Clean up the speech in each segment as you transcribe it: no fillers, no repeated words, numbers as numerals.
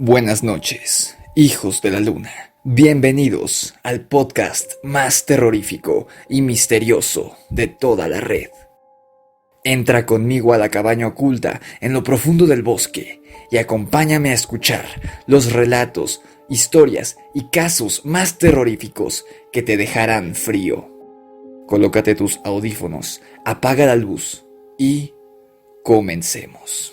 Buenas noches, hijos de la luna. Bienvenidos al podcast más terrorífico y misterioso de toda la red. Entra conmigo a la cabaña oculta en lo profundo del bosque y acompáñame a escuchar los relatos, historias y casos más terroríficos que te dejarán frío. Colócate tus audífonos, apaga la luz y comencemos.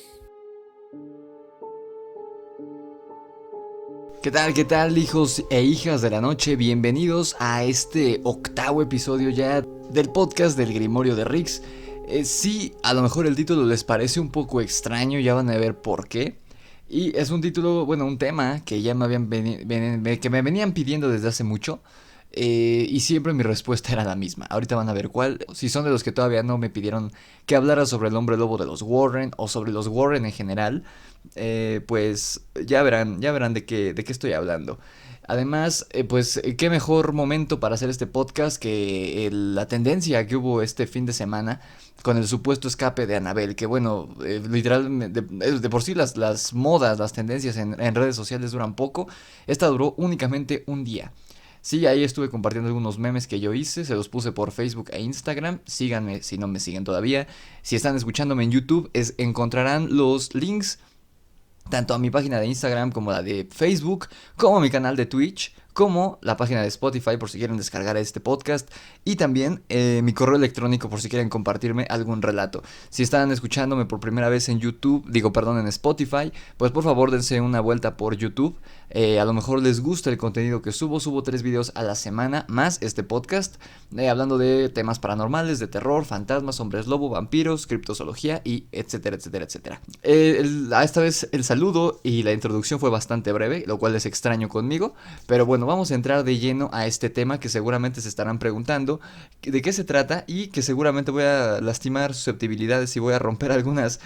¿Qué tal, hijos e hijas de la noche? Bienvenidos a este octavo episodio ya del podcast del Grimorio de Rix. Sí, a lo mejor el título les parece un poco extraño, ya van a ver por qué. Y es un título, un tema que ya que me venían pidiendo desde hace mucho. Y siempre mi respuesta era la misma. Ahorita van a ver cuál. Si son de los que todavía no me pidieron que hablara sobre el hombre lobo de los Warren o sobre los Warren en general, pues ya verán de qué estoy hablando. Además, qué mejor momento para hacer este podcast que la tendencia que hubo este fin de semana con el supuesto escape de Annabelle, que literalmente, de por sí las modas, las tendencias en redes sociales duran poco. Esta duró únicamente un día. Sí, ahí estuve compartiendo algunos memes que yo hice, se los puse por Facebook e Instagram. Síganme si no me siguen todavía. Si están escuchándome en YouTube, encontrarán los links tanto a mi página de Instagram como la de Facebook, como a mi canal de Twitch, como la página de Spotify por si quieren descargar este podcast, y también mi correo electrónico por si quieren compartirme algún relato. Si están escuchándome por primera vez en en Spotify, pues por favor dense una vuelta por YouTube. A lo mejor les gusta el contenido que subo 3 videos a la semana, más este podcast, hablando de temas paranormales, de terror, fantasmas, hombres lobo, vampiros, criptozoología y etcétera, etcétera, etcétera. Esta vez el saludo y la introducción fue bastante breve, lo cual es extraño conmigo, pero bueno, vamos a entrar de lleno a este tema que seguramente se estarán preguntando de qué se trata y que seguramente voy a lastimar susceptibilidades y voy a romper algunas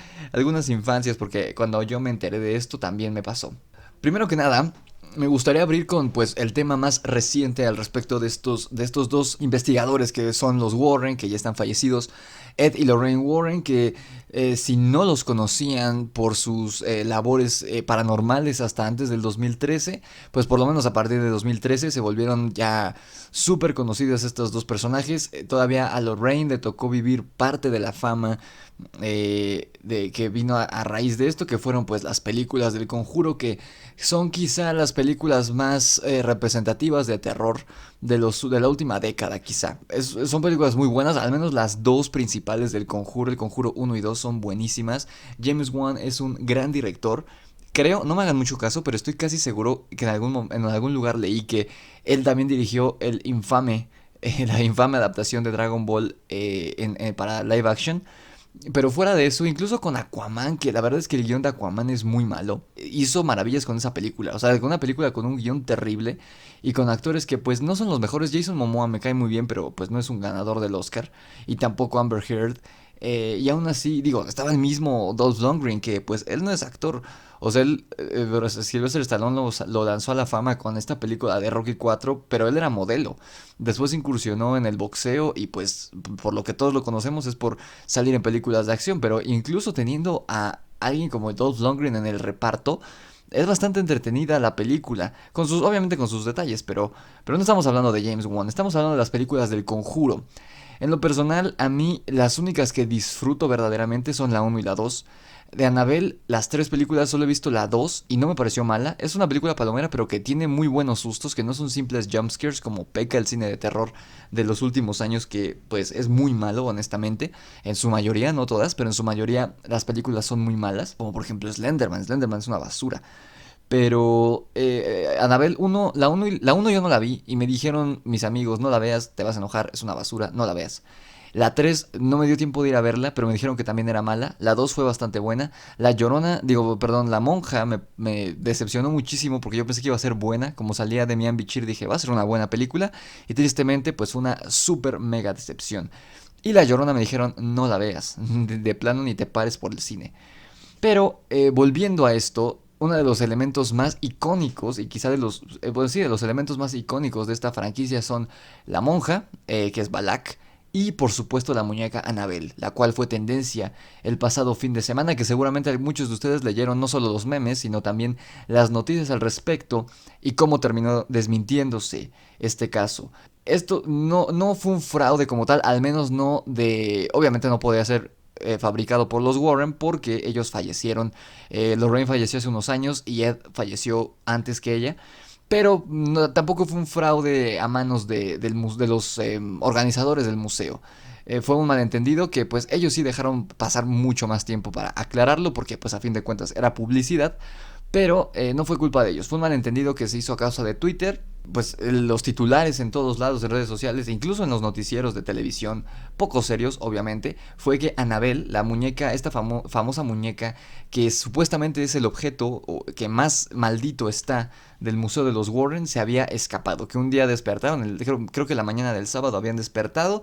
infancias, porque cuando yo me enteré de esto también me pasó. Primero que nada, me gustaría abrir con el tema más reciente al respecto de estos dos investigadores que son los Warren, que ya están fallecidos, Ed y Lorraine Warren, que si no los conocían por sus labores paranormales hasta antes del 2013, pues por lo menos a partir de 2013 se volvieron ya súper conocidos estos dos personajes. Todavía a Lorraine le tocó vivir parte de la fama de que vino a raíz de esto, que fueron pues las películas del Conjuro, que son quizá las películas más representativas de terror de la última década quizá. Son películas muy buenas, al menos las dos principales del Conjuro, el Conjuro 1 y 2 son buenísimas. James Wan es un gran director. Creo, no me hagan mucho caso, pero estoy casi seguro que en algún lugar leí que él también dirigió la infame adaptación de Dragon Ball para live action. Pero fuera de eso, incluso con Aquaman, que la verdad es que el guión de Aquaman es muy malo, hizo maravillas con esa película. O sea, con una película con un guión terrible y con actores que pues no son los mejores. Jason Momoa me cae muy bien, pero pues no es un ganador del Oscar. Y tampoco Amber Heard. Y aún así, estaba el mismo Dolph Lundgren, que pues él no es actor. O sea, Sylvester Stallone lo lanzó a la fama con esta película de Rocky 4, pero él era modelo. Después incursionó en el boxeo y pues por lo que todos lo conocemos es por salir en películas de acción. Pero incluso teniendo a alguien como Dolph Lundgren en el reparto, es bastante entretenida la película, obviamente con sus detalles, pero no estamos hablando de James Wan, estamos hablando de las películas del Conjuro. En lo personal, a mí las únicas que disfruto verdaderamente son la 1 y la 2. De Annabelle, las 3 películas solo he visto la 2 y no me pareció mala. Es una película palomera, pero que tiene muy buenos sustos, que no son simples jumpscares como peca el cine de terror de los últimos años, que pues es muy malo, honestamente. En su mayoría, no todas, pero en su mayoría las películas son muy malas, como por ejemplo Slenderman. Slenderman es una basura. Pero Annabelle 1, la 1 yo no la vi y me dijeron mis amigos, no la veas, te vas a enojar, es una basura, no la veas. La 3 no me dio tiempo de ir a verla, pero me dijeron que también era mala. La 2 fue bastante buena. La monja me decepcionó muchísimo porque yo pensé que iba a ser buena. Como salía de Mian Bichir dije, va a ser una buena película. Y tristemente, pues fue una super mega decepción. Y La Llorona me dijeron, no la veas, de plano ni te pares por el cine. Pero volviendo a esto, uno de los elementos más icónicos y quizá de los elementos más icónicos de esta franquicia son la monja, que es Balak, y por supuesto la muñeca Annabelle, la cual fue tendencia el pasado fin de semana, que seguramente muchos de ustedes leyeron no solo los memes, sino también las noticias al respecto y cómo terminó desmintiéndose este caso. Esto no fue un fraude como tal, al menos no de... Obviamente no podía ser fabricado por los Warren porque ellos fallecieron. Lorraine falleció hace unos años y Ed falleció antes que ella. Pero tampoco fue un fraude a manos de los organizadores del museo. Fue un malentendido que pues ellos sí dejaron pasar mucho más tiempo para aclararlo porque pues a fin de cuentas era publicidad. Pero no fue culpa de ellos, fue un malentendido que se hizo a causa de Twitter. Pues los titulares en todos lados, en redes sociales, e incluso en los noticieros de televisión, poco serios obviamente, fue que Annabelle, la muñeca, esta famosa muñeca, que supuestamente es el objeto que más maldito está del Museo de los Warren, se había escapado, que un día despertaron, creo que la mañana del sábado habían despertado,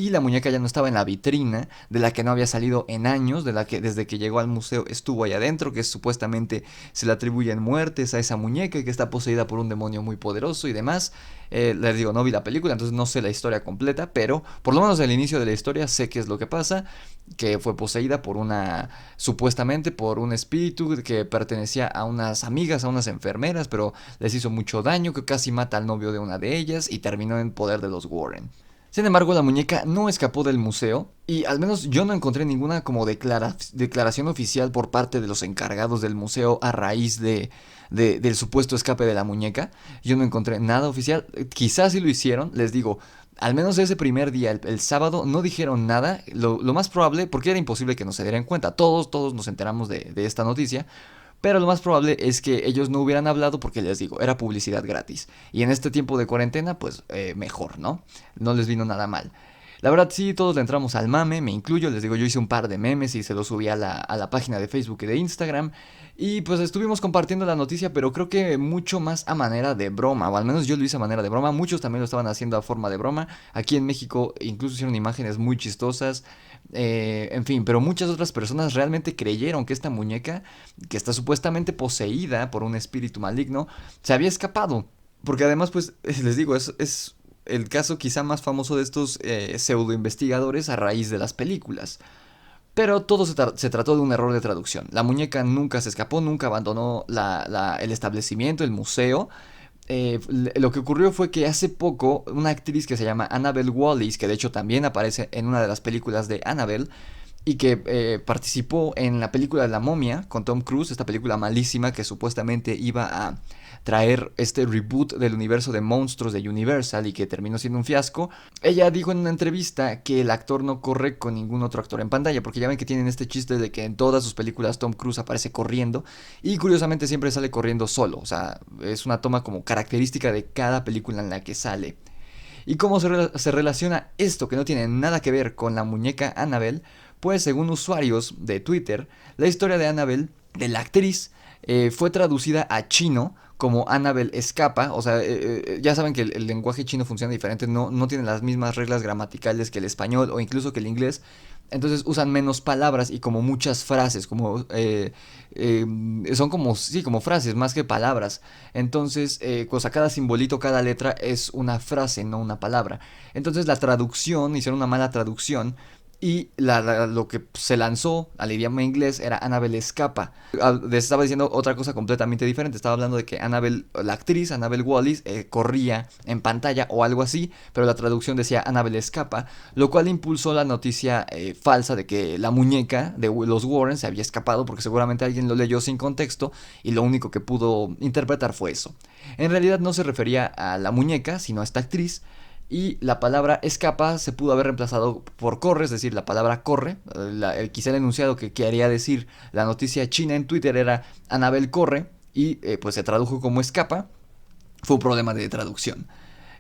y la muñeca ya no estaba en la vitrina, de la que no había salido en años, de la que desde que llegó al museo estuvo ahí adentro, que supuestamente se le atribuyen muertes a esa muñeca, que está poseída por un demonio muy poderoso y demás. Les digo, no vi la película, entonces no sé la historia completa, pero por lo menos al inicio de la historia sé qué es lo que pasa, que fue poseída por supuestamente por un espíritu que pertenecía a unas amigas, a unas enfermeras, pero les hizo mucho daño, que casi mata al novio de una de ellas y terminó en poder de los Warren. Sin embargo, la muñeca no escapó del museo y al menos yo no encontré ninguna como declaración oficial por parte de los encargados del museo a raíz del supuesto escape de la muñeca. Yo no encontré nada oficial, quizás sí lo hicieron, les digo, al menos ese primer día, el sábado, no dijeron nada, lo más probable, porque era imposible que no se dieran cuenta, todos nos enteramos de esta noticia. Pero lo más probable es que ellos no hubieran hablado porque les digo, era publicidad gratis. Y en este tiempo de cuarentena, pues mejor, ¿no? No les vino nada mal. La verdad sí, todos le entramos al mame, me incluyo, les digo, yo hice un par de memes y se los subí a la página de Facebook y de Instagram. Y pues estuvimos compartiendo la noticia, pero creo que mucho más a manera de broma, o al menos yo lo hice a manera de broma, muchos también lo estaban haciendo a forma de broma. Aquí en México incluso hicieron imágenes muy chistosas, en fin, pero muchas otras personas realmente creyeron que esta muñeca, que está supuestamente poseída por un espíritu maligno, se había escapado. Porque además, pues, les digo, es el caso quizá más famoso de estos pseudo investigadores a raíz de las películas. Pero todo se trató de un error de traducción. La muñeca nunca se escapó, nunca abandonó el establecimiento, el museo. Lo que ocurrió fue que hace poco una actriz que se llama Annabelle Wallis, que de hecho también aparece en una de las películas de Annabelle, y que participó en la película de La Momia con Tom Cruise, esta película malísima que supuestamente iba a traer este reboot del universo de monstruos de Universal y que terminó siendo un fiasco. Ella dijo en una entrevista que el actor no corre con ningún otro actor en pantalla, porque ya ven que tienen este chiste de que en todas sus películas Tom Cruise aparece corriendo y curiosamente siempre sale corriendo solo, o sea, es una toma como característica de cada película en la que sale. ¿Y cómo se relaciona esto que no tiene nada que ver con la muñeca Annabelle? Pues según usuarios de Twitter, la historia de Annabelle, de la actriz, fue traducida a chino como Annabelle escapa. O sea, ya saben que el lenguaje chino funciona diferente, no tiene las mismas reglas gramaticales que el español o incluso que el inglés. Entonces usan menos palabras y como muchas frases, son como, sí, como frases más que palabras. Entonces, pues a cada simbolito, cada letra es una frase, no una palabra. Entonces la traducción, hicieron una mala traducción y lo que se lanzó al idioma inglés era Annabelle escapa. Les estaba diciendo otra cosa completamente diferente. Estaba hablando de que Annabelle, la actriz Annabelle Wallis, corría en pantalla o algo así, pero la traducción decía Annabelle escapa, lo cual impulsó la noticia falsa de que la muñeca de los Warren se había escapado, porque seguramente alguien lo leyó sin contexto y lo único que pudo interpretar fue eso. En realidad no se refería a la muñeca, sino a esta actriz. Y la palabra escapa se pudo haber reemplazado por corre, es decir, la palabra corre. Quizá el enunciado que quería decir la noticia china en Twitter era Annabelle corre y pues se tradujo como escapa. Fue un problema de traducción.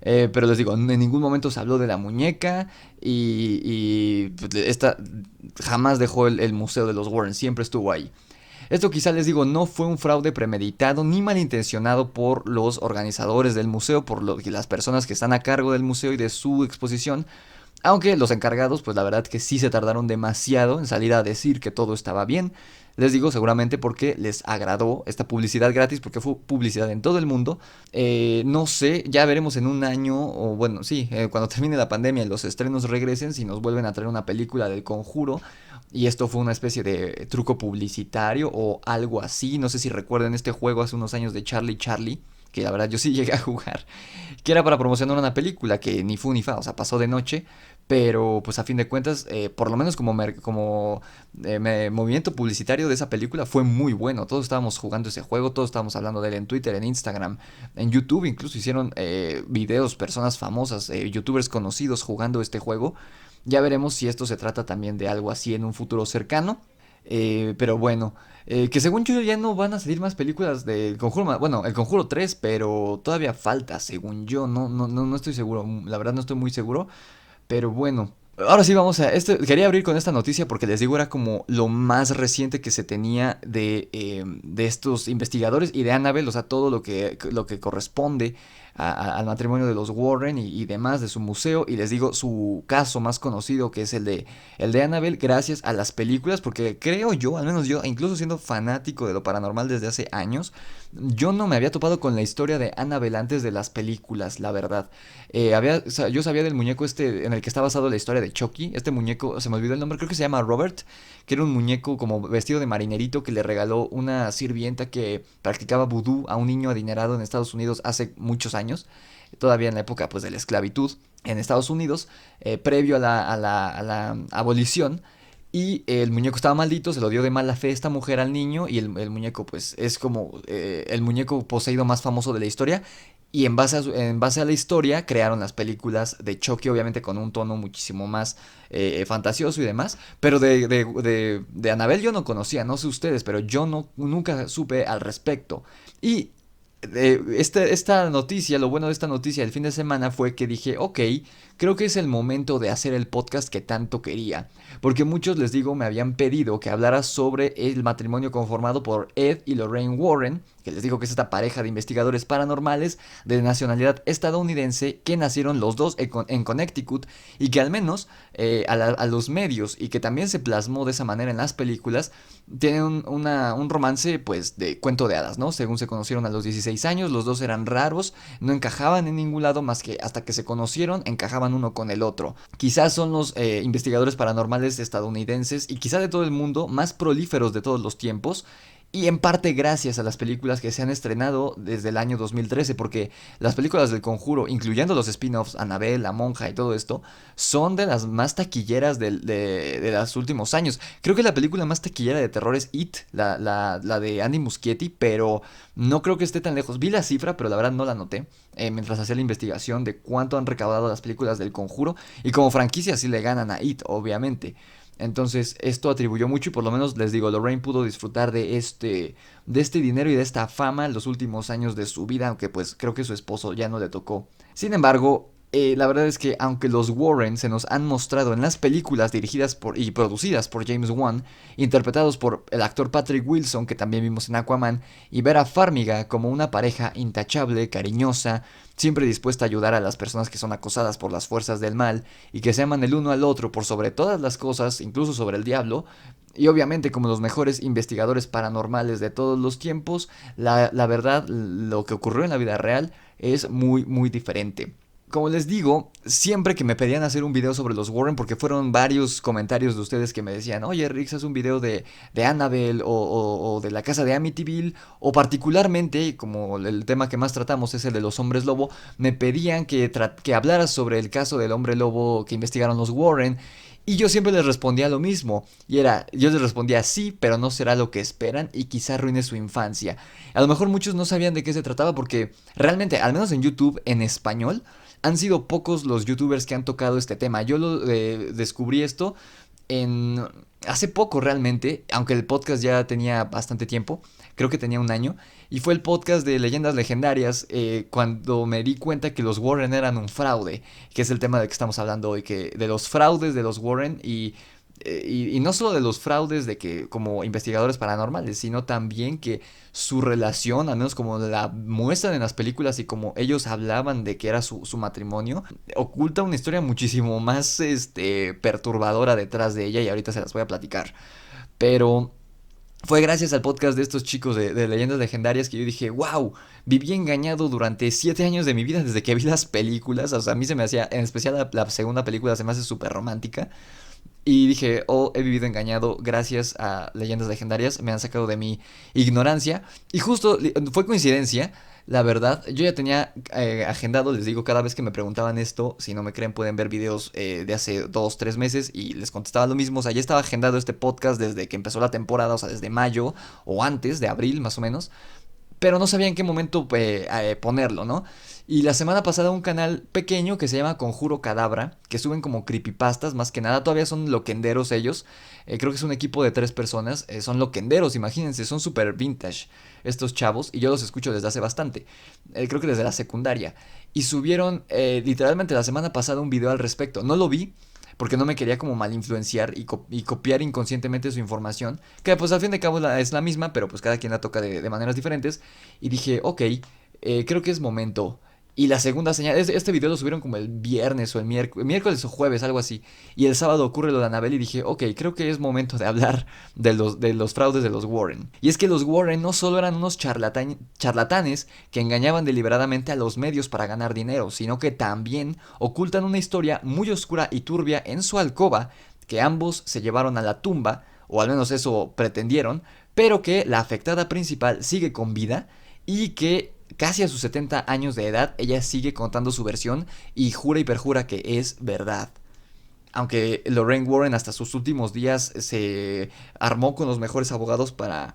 Pero les digo, en ningún momento se habló de la muñeca y esta jamás dejó el museo de los Warren, siempre estuvo ahí. Esto quizá les digo no fue un fraude premeditado ni malintencionado por los organizadores del museo, por las personas que están a cargo del museo y de su exposición, aunque los encargados pues la verdad que sí se tardaron demasiado en salir a decir que todo estaba bien. Les digo seguramente porque les agradó esta publicidad gratis, porque fue publicidad en todo el mundo. No sé, ya veremos en un año, o bueno, sí, cuando termine la pandemia y los estrenos regresen, si nos vuelven a traer una película del Conjuro. Y esto fue una especie de truco publicitario o algo así. No sé si recuerdan este juego hace unos años de Charlie Charlie, que la verdad yo sí llegué a jugar, que era para promocionar una película que ni fu ni fa, o sea, pasó de noche, pero pues a fin de cuentas, por lo menos como movimiento publicitario de esa película fue muy bueno. Todos estábamos jugando ese juego, todos estábamos hablando de él en Twitter, en Instagram, en YouTube, incluso hicieron videos, personas famosas, youtubers conocidos jugando este juego. Ya veremos si esto se trata también de algo así en un futuro cercano. Pero bueno, que según yo ya no van a salir más películas del Conjuro. Bueno, el Conjuro 3, pero todavía falta, según yo. No estoy seguro. La verdad no estoy muy seguro. Pero bueno. Ahora sí vamos a... quería abrir con esta noticia porque les digo era como lo más reciente que se tenía de estos investigadores y de Annabelle, o sea, todo lo que corresponde al matrimonio de los Warren y demás de su museo. Y les digo su caso más conocido, que es el de Annabelle, gracias a las películas, porque creo yo, al menos yo, incluso siendo fanático de lo paranormal desde hace años, yo no me había topado con la historia de Annabelle antes de las películas, la verdad. Yo sabía del muñeco este en el que está basado la historia de Chucky. Este muñeco, se me olvidó el nombre, creo que se llama Robert, que era un muñeco como vestido de marinerito que le regaló una sirvienta que practicaba vudú a un niño adinerado en Estados Unidos hace muchos años, todavía en la época pues de la esclavitud en Estados Unidos, previo a la abolición. Y el muñeco estaba maldito, se lo dio de mala fe esta mujer al niño y el muñeco pues es como el muñeco poseído más famoso de la historia. Y en base a la historia crearon las películas de Chucky, obviamente con un tono muchísimo más fantasioso y demás. Pero de Annabelle yo no conocía, no sé ustedes, pero yo nunca supe al respecto. Y esta noticia, lo bueno de esta noticia del fin de semana fue que dije, ok, creo que es el momento de hacer el podcast que tanto quería. Porque muchos, les digo, me habían pedido que hablara sobre el matrimonio conformado por Ed y Lorraine Warren, que les digo que es esta pareja de investigadores paranormales de nacionalidad estadounidense que nacieron los dos en Connecticut y que al menos a los medios y que también se plasmó de esa manera en las películas, tienen un romance pues de cuento de hadas, ¿no? Según se conocieron a los 16 años, los dos eran raros, no encajaban en ningún lado más que hasta que se conocieron, encajaban uno con el otro. Quizás son los investigadores paranormales estadounidenses y quizá de todo el mundo más prolíferos de todos los tiempos. Y en parte gracias a las películas que se han estrenado desde el año 2013, porque las películas del Conjuro, incluyendo los spin-offs, Annabelle, La Monja y todo esto, son de las más taquilleras de los últimos años. Creo que la película más taquillera de terror es It, la de Andy Muschietti, pero no creo que esté tan lejos. Vi la cifra, pero la verdad no la noté mientras hacía la investigación de cuánto han recaudado las películas del Conjuro. Y como franquicia sí le ganan a It, obviamente. Entonces esto atribuyó mucho y por lo menos les digo, Lorraine pudo disfrutar de este dinero y de esta fama en los últimos años de su vida, aunque pues creo que su esposo ya no le tocó. Sin embargo, la verdad es que aunque los Warren se nos han mostrado en las películas dirigidas y producidas por James Wan, interpretados por el actor Patrick Wilson, que también vimos en Aquaman, y Vera Farmiga como una pareja intachable, cariñosa, siempre dispuesta a ayudar a las personas que son acosadas por las fuerzas del mal, y que se aman el uno al otro por sobre todas las cosas, incluso sobre el diablo, y obviamente como los mejores investigadores paranormales de todos los tiempos, la verdad, lo que ocurrió en la vida real es muy, muy diferente. Como les digo, siempre que me pedían hacer un video sobre los Warren, porque fueron varios comentarios de ustedes que me decían, oye Rix, haz un video de Annabelle o de la casa de Amityville, o particularmente, como el tema que más tratamos es el de los hombres lobo, me pedían que hablara sobre el caso del hombre lobo que investigaron los Warren. Y yo siempre les respondía lo mismo, yo les respondía sí, pero no será lo que esperan y quizá arruine su infancia. A lo mejor muchos no sabían de qué se trataba porque realmente, al menos en YouTube, en español, han sido pocos los youtubers que han tocado este tema. Yo descubrí esto hace poco realmente, aunque el podcast ya tenía bastante tiempo, creo que tenía un año, y fue el podcast de Leyendas Legendarias cuando me di cuenta que los Warren eran un fraude, que es el tema del que estamos hablando hoy, que de los fraudes de los Warren y no solo de los fraudes de que como investigadores paranormales, sino también que su relación, al menos como la muestran en las películas y como ellos hablaban de que era su matrimonio, oculta una historia muchísimo más perturbadora detrás de ella y ahorita se las voy a platicar. Pero Fue gracias al podcast de estos chicos de Leyendas Legendarias que yo dije, wow, viví engañado durante 7 años de mi vida desde que vi las películas. O sea, a mí se me hacía, en especial la segunda película se me hace súper romántica. Y dije, oh, he vivido engañado gracias a Leyendas Legendarias, me han sacado de mi ignorancia. Y justo fue coincidencia, la verdad, yo ya tenía agendado, les digo, cada vez que me preguntaban esto, si no me creen pueden ver videos de hace 2, 3 meses y les contestaba lo mismo. O sea, ya estaba agendado este podcast desde que empezó la temporada, o sea, desde mayo o antes de abril más o menos, pero no sabía en qué momento ponerlo, ¿no? Y la semana pasada un canal pequeño que se llama Conjuro Cadabra, que suben como creepypastas, más que nada, todavía son loquenderos ellos, creo que es un equipo de 3 personas, son loquenderos, imagínense, son super vintage estos chavos, y yo los escucho desde hace bastante, creo que desde la secundaria, y subieron literalmente la semana pasada un video al respecto, no lo vi, porque no me quería como mal influenciar y copiar inconscientemente su información, que pues al fin de cabo es la misma, pero pues cada quien la toca de maneras diferentes, y dije, ok, creo que es momento. Y la segunda señal, este video lo subieron como el viernes o el miércoles o jueves, algo así. Y el sábado ocurre lo de Annabelle y dije, ok, creo que es momento de hablar de los fraudes de los Warren. Y es que los Warren no solo eran unos charlatanes que engañaban deliberadamente a los medios para ganar dinero, sino que también ocultan una historia muy oscura y turbia en su alcoba que ambos se llevaron a la tumba, o al menos eso pretendieron, pero que la afectada principal sigue con vida y que casi a sus 70 años de edad ella sigue contando su versión y jura y perjura que es verdad. Aunque Lorraine Warren hasta sus últimos días se armó con los mejores abogados para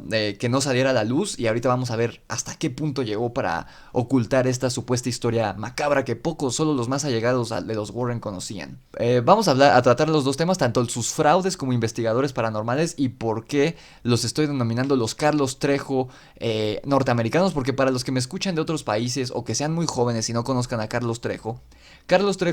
que no saliera a la luz, y ahorita vamos a ver hasta qué punto llegó para ocultar esta supuesta historia macabra que pocos, solo los más allegados de los Warren conocían. Vamos a tratar los dos temas, tanto sus fraudes como investigadores paranormales, y por qué los estoy denominando los Carlos Trejo norteamericanos, porque para los que me escuchan de otros países o que sean muy jóvenes y no conozcan a Carlos Trejo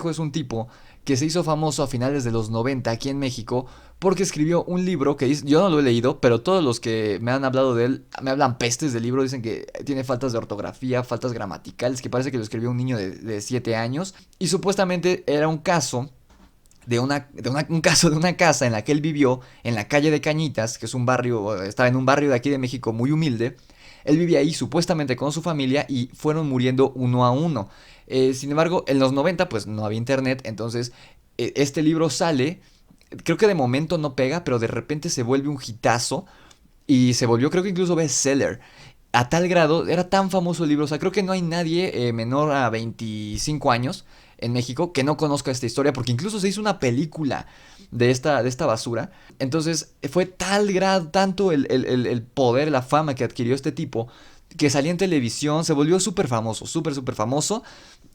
es un tipo que se hizo famoso a finales de los 90 aquí en México porque escribió un libro que yo no lo he leído, pero todos los que me han hablado de él me hablan pestes del libro, dicen que tiene faltas de ortografía, faltas gramaticales, que parece que lo escribió un niño de 7 años, y supuestamente era un caso un caso de una casa en la que él vivió, en la calle de Cañitas, que es un barrio, estaba en un barrio de aquí de México muy humilde. Él vivía ahí supuestamente con su familia y fueron muriendo uno a uno. Sin embargo, en los 90 pues no había internet, entonces este libro sale, creo que de momento no pega, pero de repente se vuelve un hitazo y se volvió, creo que incluso bestseller. A tal grado, era tan famoso el libro, o sea, creo que no hay nadie menor a 25 años en México que no conozca esta historia, porque incluso se hizo una película de esta basura. Entonces, fue tal grado, tanto el poder, la fama que adquirió este tipo, que salía en televisión, se volvió súper famoso, súper famoso.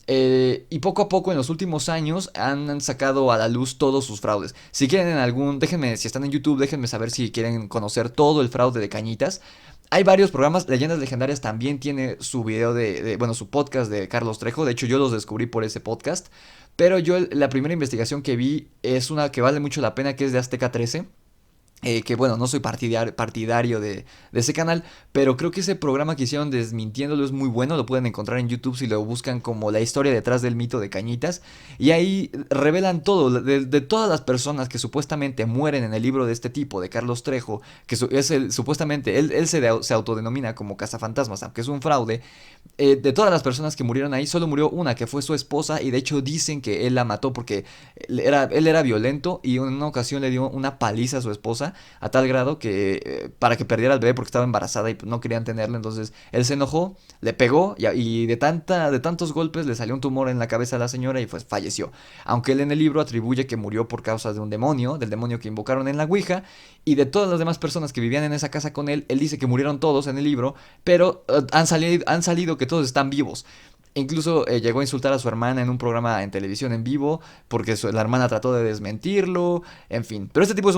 Y poco a poco en los últimos años han sacado a la luz todos sus fraudes. Si quieren déjenme, si están en YouTube, déjenme saber si quieren conocer todo el fraude de Cañitas. Hay varios programas, Leyendas Legendarias también tiene su video bueno, su podcast de Carlos Trejo, de hecho yo los descubrí por ese podcast, pero yo la primera investigación que vi es una que vale mucho la pena, que es de Azteca 13. Que bueno, no soy partidario de ese canal, pero creo que ese programa que hicieron desmintiéndolo es muy bueno, lo pueden encontrar en YouTube si lo buscan como la historia detrás del mito de Cañitas, y ahí revelan todo, de todas las personas que supuestamente mueren en el libro de este tipo, de Carlos Trejo, que supuestamente él se autodenomina como cazafantasmas, aunque es un fraude. De todas las personas que murieron ahí, solo murió una, que fue su esposa, y de hecho dicen que él la mató porque él era violento y en una ocasión le dio una paliza a su esposa, a tal grado que para que perdiera al bebé porque estaba embarazada y pues, no querían tenerlo. Entonces él se enojó, le pegó y de tantos golpes le salió un tumor en la cabeza a la señora y pues falleció. Aunque él en el libro atribuye que murió por causa de un demonio, del demonio que invocaron en la Ouija, y de todas las demás personas que vivían en esa casa con él dice que murieron todos en el libro, pero han salido que todos están vivos. Incluso llegó a insultar a su hermana en un programa en televisión en vivo porque la hermana trató de desmentirlo, en fin. Pero este tipo es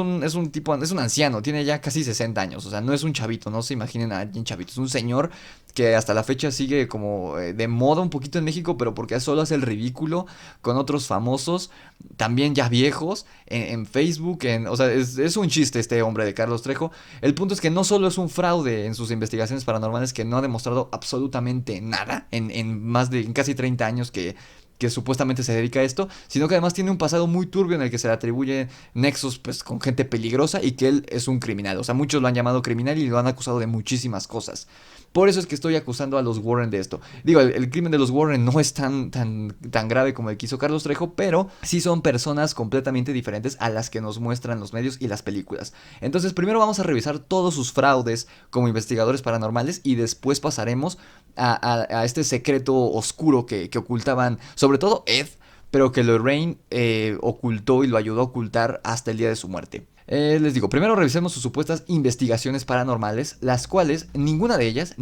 un anciano, tiene ya casi 60 años, o sea, no es un chavito, no se imaginen a alguien chavito, es un señor que hasta la fecha sigue como de moda un poquito en México, pero porque solo hace el ridículo con otros famosos, también ya viejos, en Facebook, o sea, es un chiste este hombre de Carlos Trejo. El punto es que no solo es un fraude en sus investigaciones paranormales, que no ha demostrado absolutamente nada en casi 30 años que supuestamente se dedica a esto, sino que además tiene un pasado muy turbio en el que se le atribuye nexos pues con gente peligrosa y que él es un criminal. O sea, muchos lo han llamado criminal y lo han acusado de muchísimas cosas. Por eso es que estoy acusando a los Warren de esto. Digo, el crimen de los Warren no es tan grave como el que hizo Carlos Trejo, pero sí son personas completamente diferentes a las que nos muestran los medios y las películas. Entonces, primero vamos a revisar todos sus fraudes como investigadores paranormales y después pasaremos a este secreto oscuro que ocultaban, sobre todo Ed, pero que Lorraine ocultó y lo ayudó a ocultar hasta el día de su muerte. Les digo, primero revisemos sus supuestas investigaciones paranormales, las cuales, ninguna de ellas,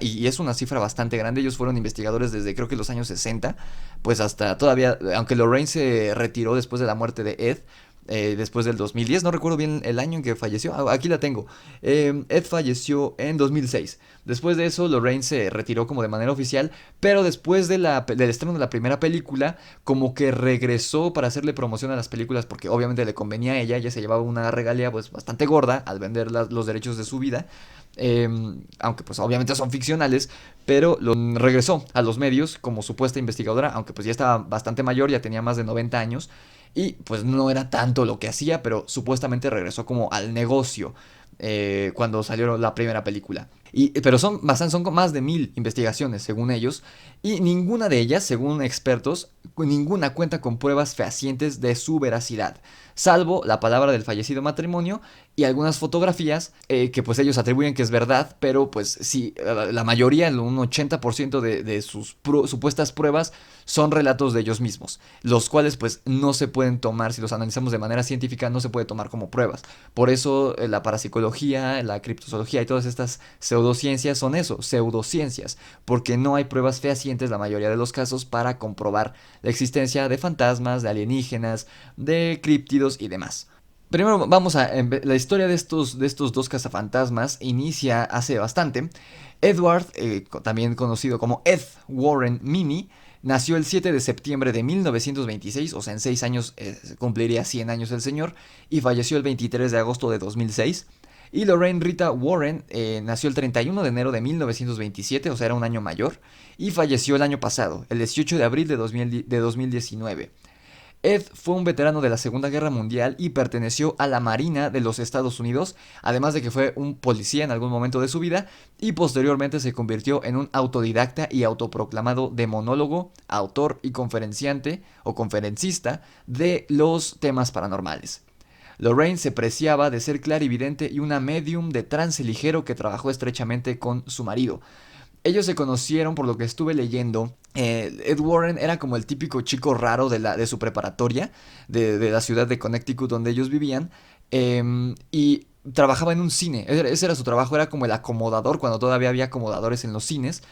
y es una cifra bastante grande, ellos fueron investigadores desde creo que los años 60, pues hasta todavía, aunque Lorraine se retiró después de la muerte de Ed, después del 2010, no recuerdo bien el año en que falleció, aquí la tengo. Ed falleció en 2006. Después de eso, Lorraine se retiró como de manera oficial, pero después del estreno de la primera película, como que regresó para hacerle promoción a las películas, porque obviamente le convenía a ella se llevaba una regalía pues bastante gorda al vender los derechos de su vida. Aunque pues obviamente son ficcionales, pero regresó a los medios como supuesta investigadora, aunque pues ya estaba bastante mayor, ya tenía más de 90 años, y pues no era tanto lo que hacía, pero supuestamente regresó como al negocio cuando salió la primera película. Pero son más de 1000 investigaciones según ellos, y ninguna de ellas, según expertos, ninguna cuenta con pruebas fehacientes de su veracidad, salvo la palabra del fallecido matrimonio y algunas fotografías que pues ellos atribuyen que es verdad, pero pues sí, la mayoría, un 80% de sus supuestas pruebas son relatos de ellos mismos, los cuales pues no se pueden tomar, si los analizamos de manera científica, no se puede tomar como pruebas. Por eso la parapsicología, la criptozoología y todas estas pseudociencias son eso, pseudociencias, porque no hay pruebas fehacientes la mayoría de los casos para comprobar la existencia de fantasmas, de alienígenas, de críptidos y demás. Primero vamos a la historia de estos dos cazafantasmas inicia hace bastante. Edward, también conocido como Ed Warren Mini, nació el 7 de septiembre de 1926, o sea, en 6 años cumpliría 100 años el señor, y falleció el 23 de agosto de 2006. Y Lorraine Rita Warren nació el 31 de enero de 1927, o sea, era un año mayor, y falleció el año pasado, el 18 de abril de 2019. Ed fue un veterano de la Segunda Guerra Mundial y perteneció a la Marina de los Estados Unidos, además de que fue un policía en algún momento de su vida, y posteriormente se convirtió en un autodidacta y autoproclamado demonólogo, autor y conferenciante o conferencista de los temas paranormales. Lorraine se preciaba de ser clarividente y una medium de trance ligero que trabajó estrechamente con su marido. Ellos se conocieron, por lo que estuve leyendo. Ed Warren era como el típico chico raro de su preparatoria, de la ciudad de Connecticut donde ellos vivían, y trabajaba en un cine. Ese era su trabajo, era como el acomodador, cuando todavía había acomodadores en los cines.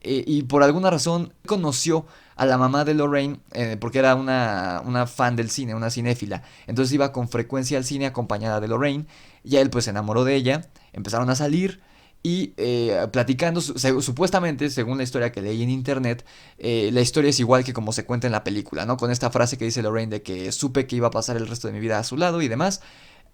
Y por alguna razón conoció a la mamá de Lorraine, porque era una fan del cine, una cinéfila. Entonces iba con frecuencia al cine acompañada de Lorraine, y él pues se enamoró de ella, empezaron a salir. Y platicando, supuestamente, según la historia que leí en internet, la historia es igual que como se cuenta en la película, ¿no? Con esta frase que dice Lorraine de que supe que iba a pasar el resto de mi vida a su lado y demás.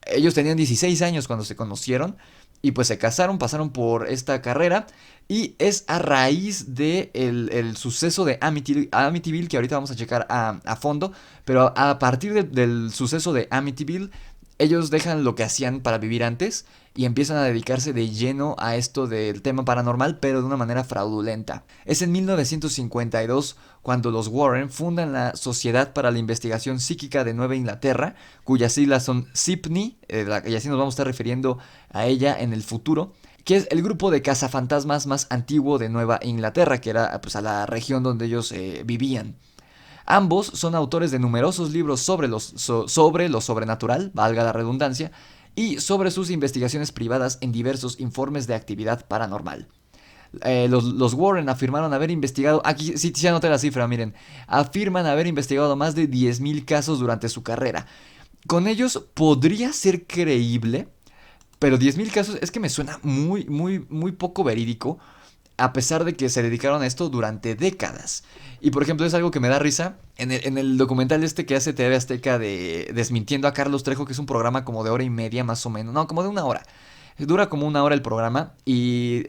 Ellos tenían 16 años cuando se conocieron y pues se casaron, pasaron por esta carrera, y es a raíz de el suceso de Amityville, que ahorita vamos a checar a fondo, pero a partir del suceso de Amityville, ellos dejan lo que hacían para vivir antes y empiezan a dedicarse de lleno a esto del tema paranormal, pero de una manera fraudulenta. Es en 1952 cuando los Warren fundan la Sociedad para la Investigación Psíquica de Nueva Inglaterra, cuyas siglas son SIPNI, y así nos vamos a estar refiriendo a ella en el futuro, que es el grupo de cazafantasmas más antiguo de Nueva Inglaterra, que era pues a la región donde ellos vivían. Ambos son autores de numerosos libros sobre lo sobrenatural, valga la redundancia, y sobre sus investigaciones privadas en diversos informes de actividad paranormal. Los Warren afirmaron haber investigado, aquí sí anoté la cifra, miren, afirman haber investigado más de 10,000 casos durante su carrera. Con ellos podría ser creíble, pero 10,000 casos es que me suena muy, muy, muy poco verídico, a pesar de que se dedicaron a esto durante décadas. Y por ejemplo, es algo que me da risa. En el documental que hace TV Azteca de Desmintiendo a Carlos Trejo, que es un programa como de hora y media más o menos, no, como de 1 hora, Dura como 1 hora el programa y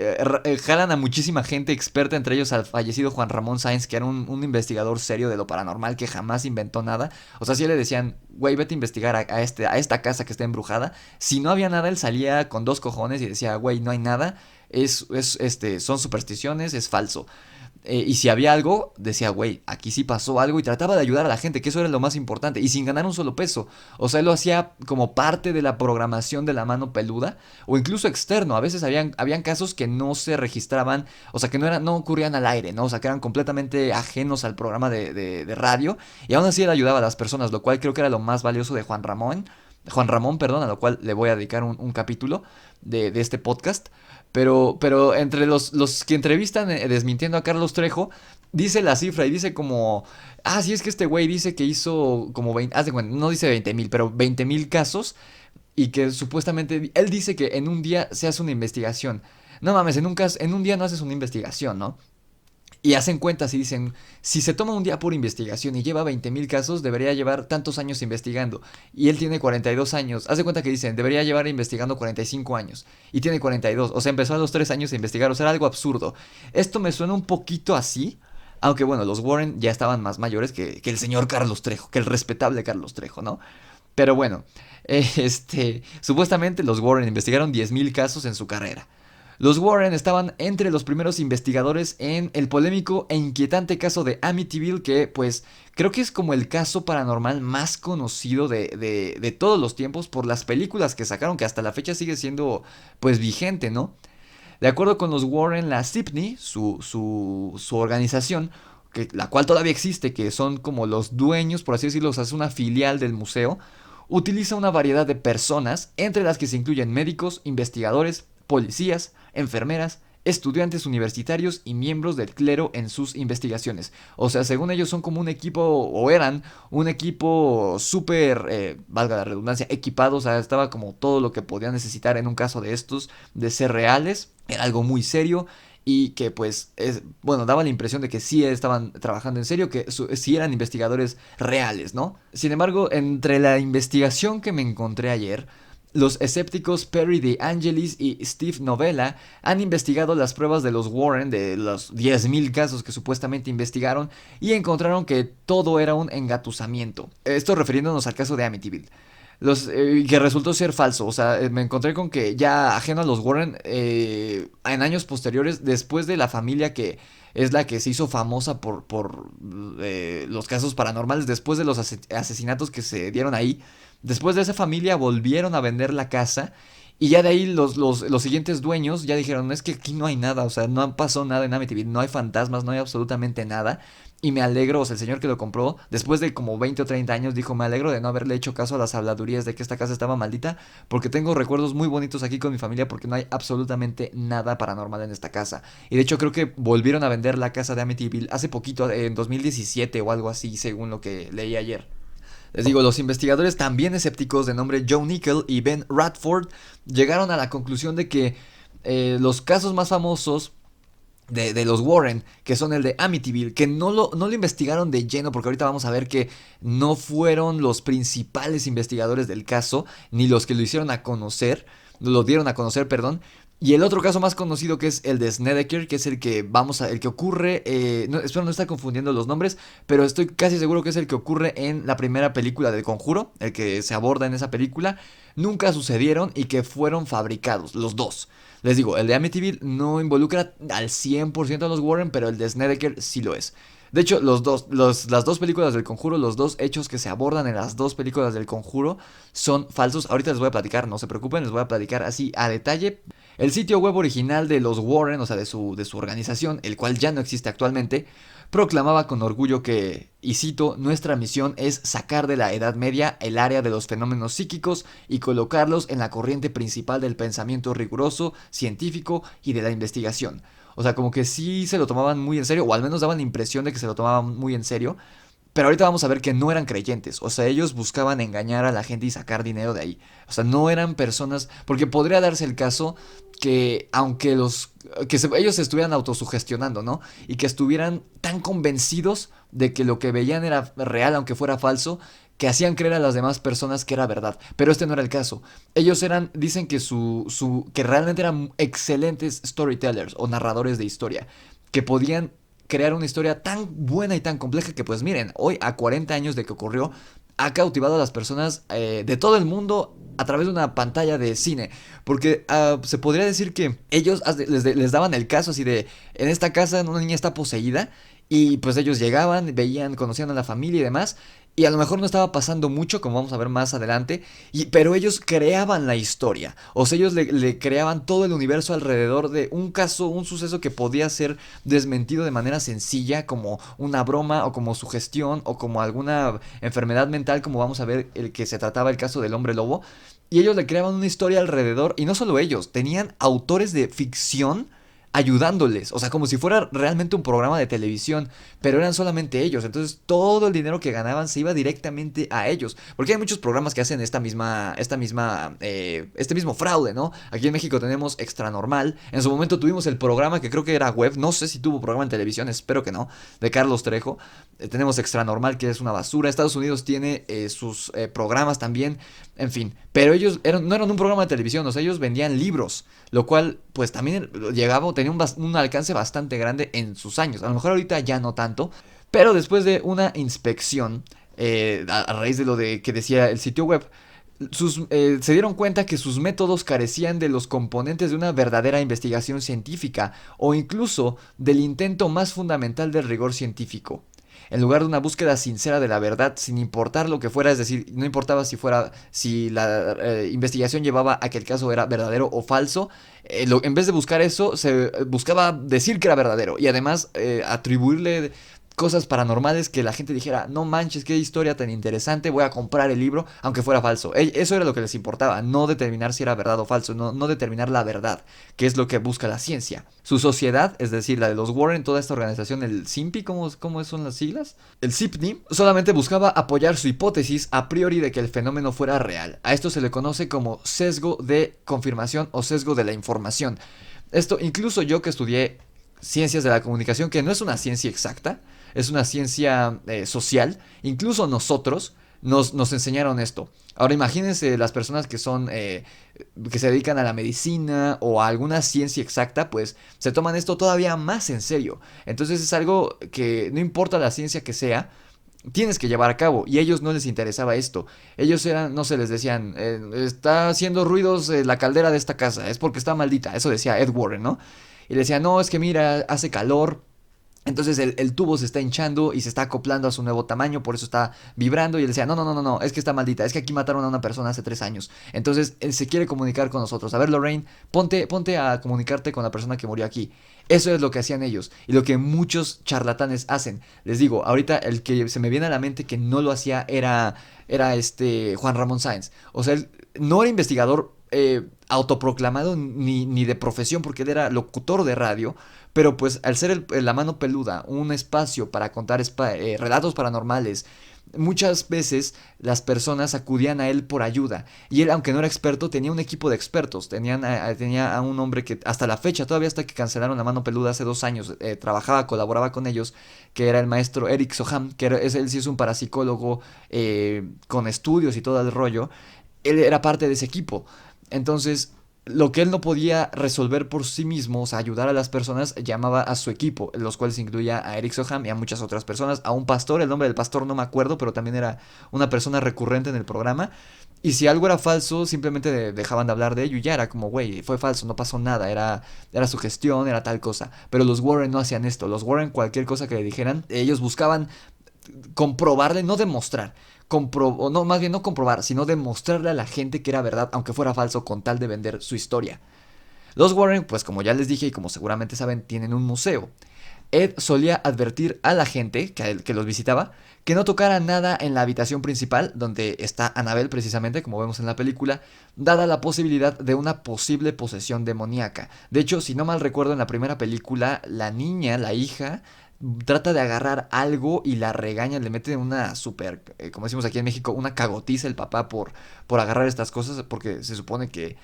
jalan a muchísima gente experta, entre ellos al fallecido Juan Ramón Sáenz, que era un investigador serio de lo paranormal que jamás inventó nada. O sea, si le decían, güey, vete a investigar a esta casa que está embrujada. Si no había nada, él salía con 2 cojones y decía, güey, no hay nada, son supersticiones, es falso. Y si había algo, decía, güey, aquí sí pasó algo y trataba de ayudar a la gente, que eso era lo más importante, y sin ganar un solo peso. O sea, él lo hacía como parte de la programación de la mano peluda, o incluso externo. A veces habían casos que no se registraban, o sea, que no ocurrían al aire, ¿no? O sea, que eran completamente ajenos al programa de radio, y aún así él ayudaba a las personas, lo cual creo que era lo más valioso de Juan Ramón. Juan Ramón, perdón, a lo cual le voy a dedicar un capítulo de este podcast. Pero entre los que entrevistan desmintiendo a Carlos Trejo, dice la cifra y dice como, sí, es que este güey dice que hizo como 20, haz de cuenta, no dice 20,000, pero 20,000 casos y que supuestamente, él dice que en un día se hace una investigación. No mames, en un día no haces una investigación, ¿no? Y hacen cuentas y dicen, si se toma un día por investigación y lleva 20,000 casos, debería llevar tantos años investigando. Y él tiene 42 años. Haz de cuenta que dicen, debería llevar investigando 45 años. Y tiene 42. O sea, empezó a los 3 años a investigar. O sea, era algo absurdo. Esto me suena un poquito así. Aunque bueno, los Warren ya estaban más mayores que el señor Carlos Trejo. Que el respetable Carlos Trejo, ¿no? Pero bueno, supuestamente los Warren investigaron 10,000 casos en su carrera. Los Warren estaban entre los primeros investigadores en el polémico e inquietante caso de Amityville, que pues creo que es como el caso paranormal más conocido de todos los tiempos por las películas que sacaron, que hasta la fecha sigue siendo pues vigente, ¿no? De acuerdo con los Warren, la SIPNY, su organización, la cual todavía existe, que son como los dueños, por así decirlo, o sea, es una filial del museo, utiliza una variedad de personas, entre las que se incluyen médicos, investigadores, policías, enfermeras, estudiantes universitarios y miembros del clero en sus investigaciones. O sea, según ellos son como un equipo, o eran un equipo súper, valga la redundancia, equipado. O sea, estaba como todo lo que podían necesitar en un caso de estos, de ser reales. Era algo muy serio y que pues, bueno, daba la impresión de que sí estaban trabajando en serio, que sí eran investigadores reales, ¿no? Sin embargo, entre la investigación que me encontré ayer, los escépticos Perry de Angelis y Steve Novella han investigado las pruebas de los Warren, de los 10,000 casos que supuestamente investigaron, y encontraron que todo era un engatusamiento. Esto refiriéndonos al caso de Amityville. Que resultó ser falso. O sea, me encontré con que ya ajeno a los Warren, en años posteriores, después de la familia que es la que se hizo famosa por los casos paranormales, después de los asesinatos que se dieron ahí, después de esa familia volvieron a vender la casa. Y ya de ahí los siguientes dueños ya dijeron, es que aquí no hay nada, o sea, no pasó nada en Amityville, no hay fantasmas, no hay absolutamente nada. Y me alegro, o sea, el señor que lo compró, después de como 20 o 30 años, dijo, me alegro de no haberle hecho caso a las habladurías de que esta casa estaba maldita, porque tengo recuerdos muy bonitos aquí con mi familia, porque no hay absolutamente nada paranormal en esta casa. Y de hecho creo que volvieron a vender la casa de Amityville hace poquito, en 2017 o algo así, según lo que leí ayer. Les digo, los investigadores también escépticos de nombre Joe Nickel y Ben Radford llegaron a la conclusión de que los casos más famosos de los Warren, que son el de Amityville, que no lo investigaron de lleno, porque ahorita vamos a ver que no fueron los principales investigadores del caso, ni los que lo hicieron a conocer, lo dieron a conocer, perdón. Y el otro caso más conocido, que es el de Snedeker, que es el que ocurre, espero no estar confundiendo los nombres, pero estoy casi seguro que es el que ocurre en la primera película del Conjuro, el que se aborda en esa película. Nunca sucedieron y que fueron fabricados, los dos. Les digo, el de Amityville no involucra al 100% a los Warren, pero el de Snedeker sí lo es. De hecho, las dos películas del Conjuro, los dos hechos que se abordan en las dos películas del Conjuro son falsos. Ahorita les voy a platicar, no se preocupen, les voy a platicar así a detalle. El sitio web original de los Warren, o sea, de su organización, el cual ya no existe actualmente, proclamaba con orgullo que, y cito, nuestra misión es sacar de la Edad Media el área de los fenómenos psíquicos y colocarlos en la corriente principal del pensamiento riguroso, científico y de la investigación. O sea, como que sí se lo tomaban muy en serio, o al menos daban la impresión de que se lo tomaban muy en serio. Pero ahorita vamos a ver que no eran creyentes. O sea, ellos buscaban engañar a la gente y sacar dinero de ahí. O sea, no eran personas. Porque podría darse el caso que, aunque ellos se estuvieran autosugestionando, ¿no? Y que estuvieran tan convencidos de que lo que veían era real, aunque fuera falso, que hacían creer a las demás personas que era verdad, pero este no era el caso. Ellos dicen que que realmente eran excelentes storytellers o narradores de historia, que podían crear una historia tan buena y tan compleja que pues miren, hoy a 40 años de que ocurrió, ha cautivado a las personas de todo el mundo a través de una pantalla de cine. Porque se podría decir que ellos les daban el caso así de, en esta casa una niña está poseída, y pues ellos llegaban, veían, conocían a la familia y demás, y a lo mejor no estaba pasando mucho, como vamos a ver más adelante, pero ellos creaban la historia. O sea, ellos le creaban todo el universo alrededor de un caso, un suceso que podía ser desmentido de manera sencilla, como una broma, o como sugestión, o como alguna enfermedad mental, como vamos a ver el que se trataba el caso del hombre lobo. Y ellos le creaban una historia alrededor, y no solo ellos, tenían autores de ficción ayudándoles, o sea, como si fuera realmente un programa de televisión, pero eran solamente ellos. Entonces todo el dinero que ganaban se iba directamente a ellos, porque hay muchos programas que hacen este mismo fraude, ¿no? Aquí en México tenemos Extra Normal, en su momento tuvimos el programa que creo que era web, no sé si tuvo programa en televisión, espero que no, de Carlos Trejo. Tenemos Extra Normal, que es una basura. Estados Unidos tiene sus programas también, en fin, pero ellos no eran un programa de televisión, o sea, ellos vendían libros, lo cual pues también tenía un alcance bastante grande en sus años. A lo mejor ahorita ya no tanto, pero después de una inspección, a raíz de lo de que decía el sitio web, se dieron cuenta que sus métodos carecían de los componentes de una verdadera investigación científica, o incluso del intento más fundamental del rigor científico. En lugar de una búsqueda sincera de la verdad, sin importar lo que fuera, es decir, no importaba si la investigación llevaba a que el caso era verdadero o falso, en vez de buscar eso, se buscaba decir que era verdadero, y además atribuirle cosas paranormales, que la gente dijera, no manches, qué historia tan interesante, voy a comprar el libro, aunque fuera falso. Eso era lo que les importaba, no determinar si era verdad o falso, no determinar la verdad, que es lo que busca la ciencia. Su sociedad, es decir, la de los Warren, toda esta organización, el CIMPI, ¿cómo son las siglas? El CIPNI, solamente buscaba apoyar su hipótesis a priori de que el fenómeno fuera real. A esto se le conoce como sesgo de confirmación o sesgo de la información. Esto, incluso yo que estudié ciencias de la comunicación, que no es una ciencia exacta, es una ciencia social, incluso nosotros nos enseñaron esto. Ahora imagínense las personas que que se dedican a la medicina o a alguna ciencia exacta, pues se toman esto todavía más en serio. Entonces es algo que no importa la ciencia que sea, tienes que llevar a cabo, y a ellos no les interesaba esto. Ellos no se les decían, está haciendo ruidos la caldera de esta casa, es porque está maldita, eso decía Ed Warren, ¿no? Y le decía, no, es que mira, hace calor, entonces el tubo se está hinchando y se está acoplando a su nuevo tamaño, por eso está vibrando. Y él decía, no, es que está maldita, es que aquí mataron a una persona hace 3 años. Entonces él se quiere comunicar con nosotros. A ver, Lorraine, ponte a comunicarte con la persona que murió aquí. Eso es lo que hacían ellos y lo que muchos charlatanes hacen. Les digo, ahorita el que se me viene a la mente que no lo hacía era este Juan Ramón Sáenz. O sea, él no era investigador autoproclamado ni de profesión, porque él era locutor de radio, pero pues al ser la mano peluda, un espacio para contar relatos paranormales, muchas veces las personas acudían a él por ayuda, y él, aunque no era experto, tenía un equipo de expertos. Tenía a un hombre que hasta la fecha, todavía hasta que cancelaron la mano peluda hace 2 años, colaboraba con ellos, que era el maestro Eric Soham, que él sí es un parapsicólogo con estudios y todo el rollo. Él era parte de ese equipo. Entonces, lo que él no podía resolver por sí mismo, o sea, ayudar a las personas, llamaba a su equipo, los cuales incluía a Eric Soham y a muchas otras personas, a un pastor, el nombre del pastor no me acuerdo, pero también era una persona recurrente en el programa. Y si algo era falso, simplemente dejaban de hablar de ello y ya era como, güey, fue falso, no pasó nada, era sugestión, era tal cosa. Pero los Warren no hacían esto. Los Warren, cualquier cosa que le dijeran, ellos buscaban comprobarle, no demostrar. No, más bien no comprobar, sino demostrarle a la gente que era verdad, aunque fuera falso, con tal de vender su historia. Los Warren, pues como ya les dije y como seguramente saben, tienen un museo. Ed solía advertir a la gente que los visitaba que no tocara nada en la habitación principal, donde está Annabelle precisamente, como vemos en la película, dada la posibilidad de una posible posesión demoníaca. De hecho, si no mal recuerdo, en la primera película, la niña, la hija, trata de agarrar algo y la regaña, le mete una super, como decimos aquí en México, una cagotiza el papá por agarrar estas cosas, porque se supone que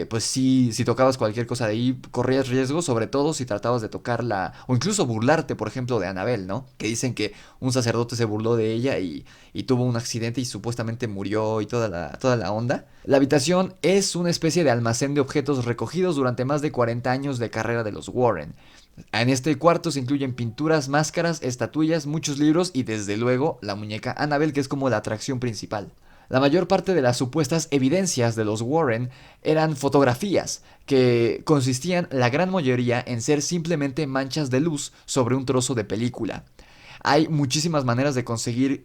pues sí, si tocabas cualquier cosa de ahí, corrías riesgo, sobre todo si tratabas de tocarla, o incluso burlarte, por ejemplo, de Annabelle, ¿no? Que dicen que un sacerdote se burló de ella y tuvo un accidente y supuestamente murió y toda la onda. La habitación es una especie de almacén de objetos recogidos durante más de 40 años de carrera de los Warren. En este cuarto se incluyen pinturas, máscaras, estatuillas, muchos libros y desde luego la muñeca Annabelle, que es como la atracción principal. La mayor parte de las supuestas evidencias de los Warren eran fotografías, que consistían la gran mayoría en ser simplemente manchas de luz sobre un trozo de película. Hay muchísimas maneras de conseguir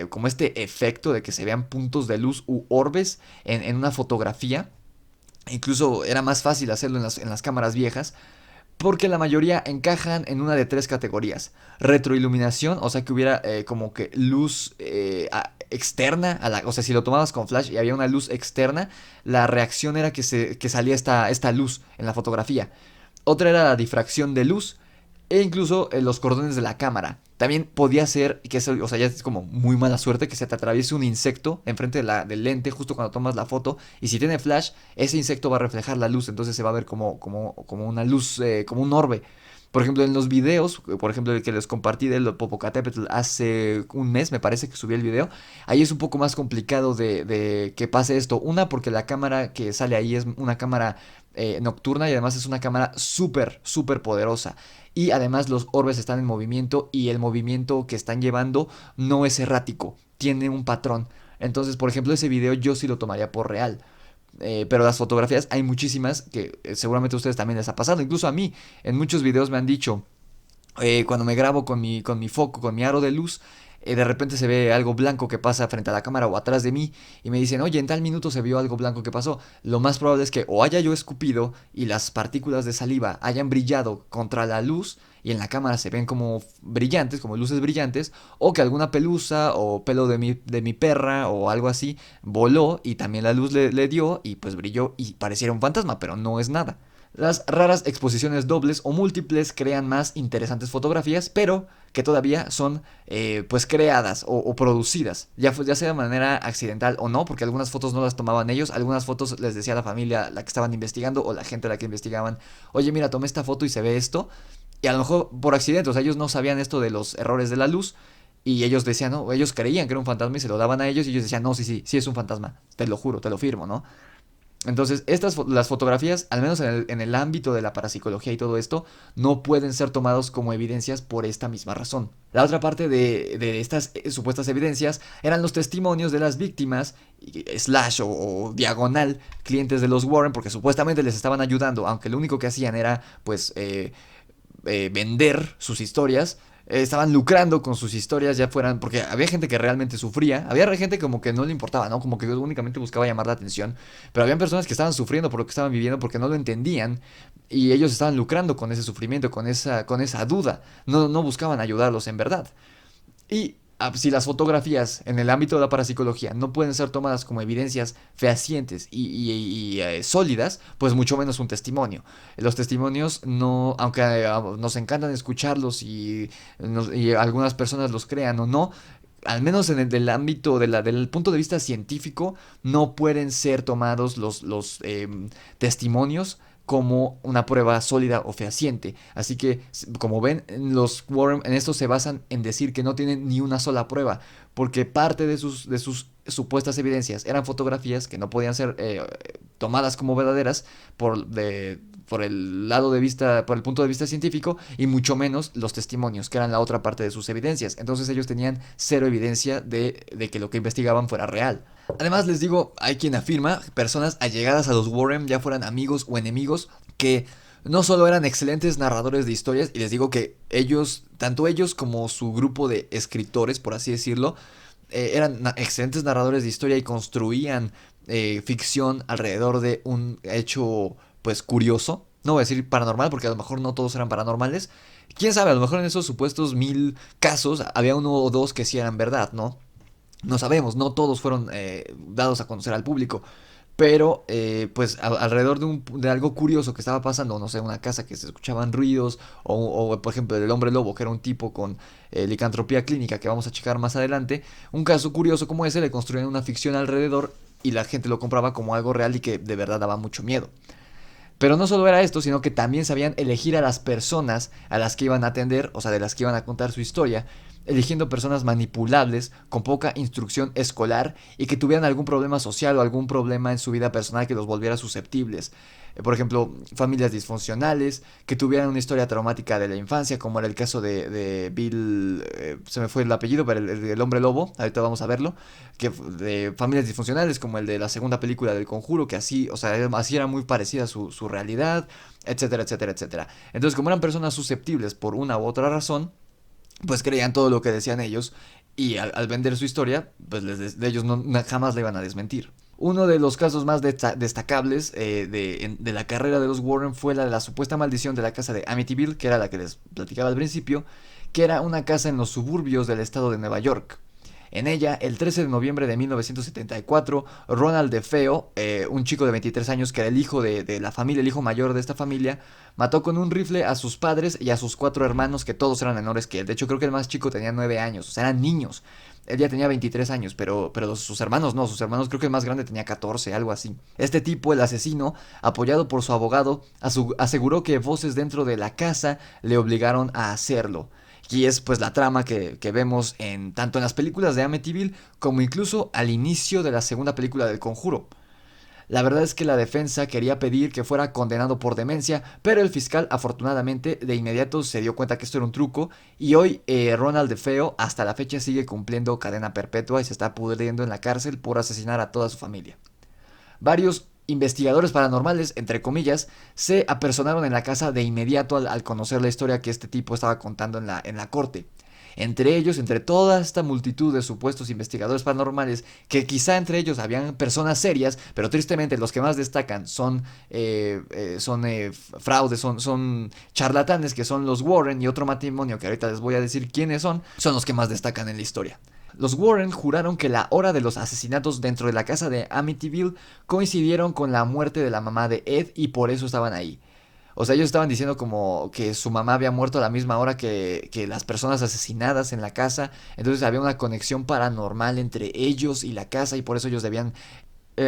como este efecto de que se vean puntos de luz u orbes en una fotografía. Incluso era más fácil hacerlo en las cámaras viejas, porque la mayoría encajan en una de tres categorías. Retroiluminación, o sea que hubiera como que luz externa, o sea, si lo tomabas con flash y había una luz externa, la reacción era que salía esta luz en la fotografía. Otra era la difracción de luz e incluso los cordones de la cámara. También podía ser, que eso, o sea, ya es como muy mala suerte, que se te atraviese un insecto enfrente del lente justo cuando tomas la foto. Y si tiene flash, ese insecto va a reflejar la luz, entonces se va a ver como una luz, como un orbe. Por ejemplo, en los videos, por ejemplo, el que les compartí del Popocatépetl hace un mes, me parece que subí el video, ahí es un poco más complicado de que pase esto. Una, porque la cámara que sale ahí es una cámara nocturna y además es una cámara súper, súper poderosa. Y además los orbes están en movimiento y el movimiento que están llevando no es errático, tiene un patrón. Entonces, por ejemplo, ese video yo sí lo tomaría por real. Pero las fotografías hay muchísimas que seguramente a ustedes también les ha pasado. Incluso a mí, en muchos videos me han dicho, cuando me grabo con mi foco, con mi aro de luz, de repente se ve algo blanco que pasa frente a la cámara o atrás de mí y me dicen, oye, en tal minuto se vio algo blanco que pasó. Lo más probable es que o haya yo escupido y las partículas de saliva hayan brillado contra la luz y en la cámara se ven como brillantes, como luces brillantes, o que alguna pelusa o pelo de mi perra o algo así voló y también la luz le dio y pues brilló y pareciera un fantasma, pero no es nada. Las raras exposiciones dobles o múltiples crean más interesantes fotografías, pero que todavía son pues creadas o producidas, ya sea de manera accidental o no, porque algunas fotos no las tomaban ellos, algunas fotos les decía la familia la que estaban investigando o la gente a la que investigaban, oye mira, tomé esta foto y se ve esto, y a lo mejor por accidente, o sea, ellos no sabían esto de los errores de la luz, y ellos decían, no, ellos creían que era un fantasma y se lo daban a ellos y ellos decían, no, sí es un fantasma, te lo juro, te lo firmo, ¿no? Entonces, las fotografías, al menos en el ámbito de la parapsicología y todo esto, no pueden ser tomados como evidencias por esta misma razón. La otra parte de estas supuestas evidencias eran los testimonios de las víctimas, slash o diagonal, clientes de los Warren, porque supuestamente les estaban ayudando, aunque lo único que hacían era, pues, vender sus historias. Estaban lucrando con sus historias, ya fueran, porque había gente que realmente sufría, había gente como que no le importaba, ¿no? Como que únicamente buscaba llamar la atención, pero había personas que estaban sufriendo por lo que estaban viviendo porque no lo entendían y ellos estaban lucrando con ese sufrimiento, con esa duda, no buscaban ayudarlos en verdad. Y si las fotografías en el ámbito de la parapsicología no pueden ser tomadas como evidencias fehacientes y sólidas, pues mucho menos un testimonio. Los testimonios no, aunque nos encantan escucharlos y algunas personas los crean o no, al menos en el ámbito del punto de vista científico, no pueden ser tomados los testimonios como una prueba sólida o fehaciente. Así que, como ven, los Warren en esto se basan en decir que no tienen ni una sola prueba, porque parte de sus supuestas evidencias eran fotografías que no podían ser tomadas como verdaderas por el lado de vista, por el punto de vista científico, y mucho menos los testimonios, que eran la otra parte de sus evidencias. Entonces ellos tenían cero evidencia de que lo que investigaban fuera real. Además, les digo, hay quien afirma, personas allegadas a los Warren, ya fueran amigos o enemigos, que no solo eran excelentes narradores de historias, y les digo que ellos, tanto ellos como su grupo de escritores, por así decirlo, eran excelentes narradores de historia y construían ficción alrededor de un hecho, pues, curioso. No voy a decir paranormal, porque a lo mejor no todos eran paranormales. Quién sabe, a lo mejor en esos supuestos 1000 casos había uno o dos que sí eran verdad, ¿no? No sabemos, no todos fueron dados a conocer al público. Pero, pues, alrededor de algo curioso que estaba pasando, no sé, una casa que se escuchaban ruidos, o por ejemplo, el hombre lobo, que era un tipo con licantropía clínica, que vamos a checar más adelante, un caso curioso como ese, le construían una ficción alrededor y la gente lo compraba como algo real y que de verdad daba mucho miedo. Pero no solo era esto, sino que también sabían elegir a las personas a las que iban a atender, o sea, de las que iban a contar su historia, eligiendo personas manipulables, con poca instrucción escolar y que tuvieran algún problema social o algún problema en su vida personal que los volviera susceptibles. Por ejemplo, familias disfuncionales, que tuvieran una historia traumática de la infancia, como era el caso de Bill, se me fue el apellido, pero el hombre lobo, ahorita vamos a verlo, que de familias disfuncionales, como el de la segunda película del Conjuro, que así, o sea, así era muy parecida su realidad, etcétera, etcétera, etcétera. Entonces, como eran personas susceptibles por una u otra razón, pues creían todo lo que decían ellos y al vender su historia, pues de ellos jamás le iban a desmentir. Uno de los casos más destacables de la carrera de los Warren fue la de la supuesta maldición de la casa de Amityville, que era la que les platicaba al principio, que era una casa en los suburbios del estado de Nueva York. En ella, el 13 de noviembre de 1974, Ronald DeFeo, un chico de 23 años que era el hijo de la familia, el hijo mayor de esta familia, mató con un rifle a sus padres y a sus 4 hermanos, que todos eran menores que él. De hecho, creo que el más chico tenía 9 años, o sea, eran niños. Él ya tenía 23 años, pero sus hermanos no, sus hermanos creo que el más grande tenía 14, algo así. Este tipo, el asesino, apoyado por su abogado, aseguró que voces dentro de la casa le obligaron a hacerlo. Y es pues la trama que vemos tanto en las películas de Amityville como incluso al inicio de la segunda película del Conjuro. La verdad es que la defensa quería pedir que fuera condenado por demencia, pero el fiscal afortunadamente de inmediato se dio cuenta que esto era un truco y hoy Ronald DeFeo hasta la fecha sigue cumpliendo cadena perpetua y se está pudriendo en la cárcel por asesinar a toda su familia. Varios investigadores paranormales, entre comillas, se apersonaron en la casa de inmediato al conocer la historia que este tipo estaba contando en la corte. Entre ellos, entre toda esta multitud de supuestos investigadores paranormales, que quizá entre ellos habían personas serias, pero tristemente los que más destacan son fraudes, son charlatanes, que son los Warren y otro matrimonio que ahorita les voy a decir quiénes son los que más destacan en la historia. Los Warren juraron que la hora de los asesinatos dentro de la casa de Amityville coincidieron con la muerte de la mamá de Ed y por eso estaban ahí. O sea, ellos estaban diciendo como que su mamá había muerto a la misma hora que las personas asesinadas en la casa. Entonces había una conexión paranormal entre ellos y la casa y por eso ellos debían...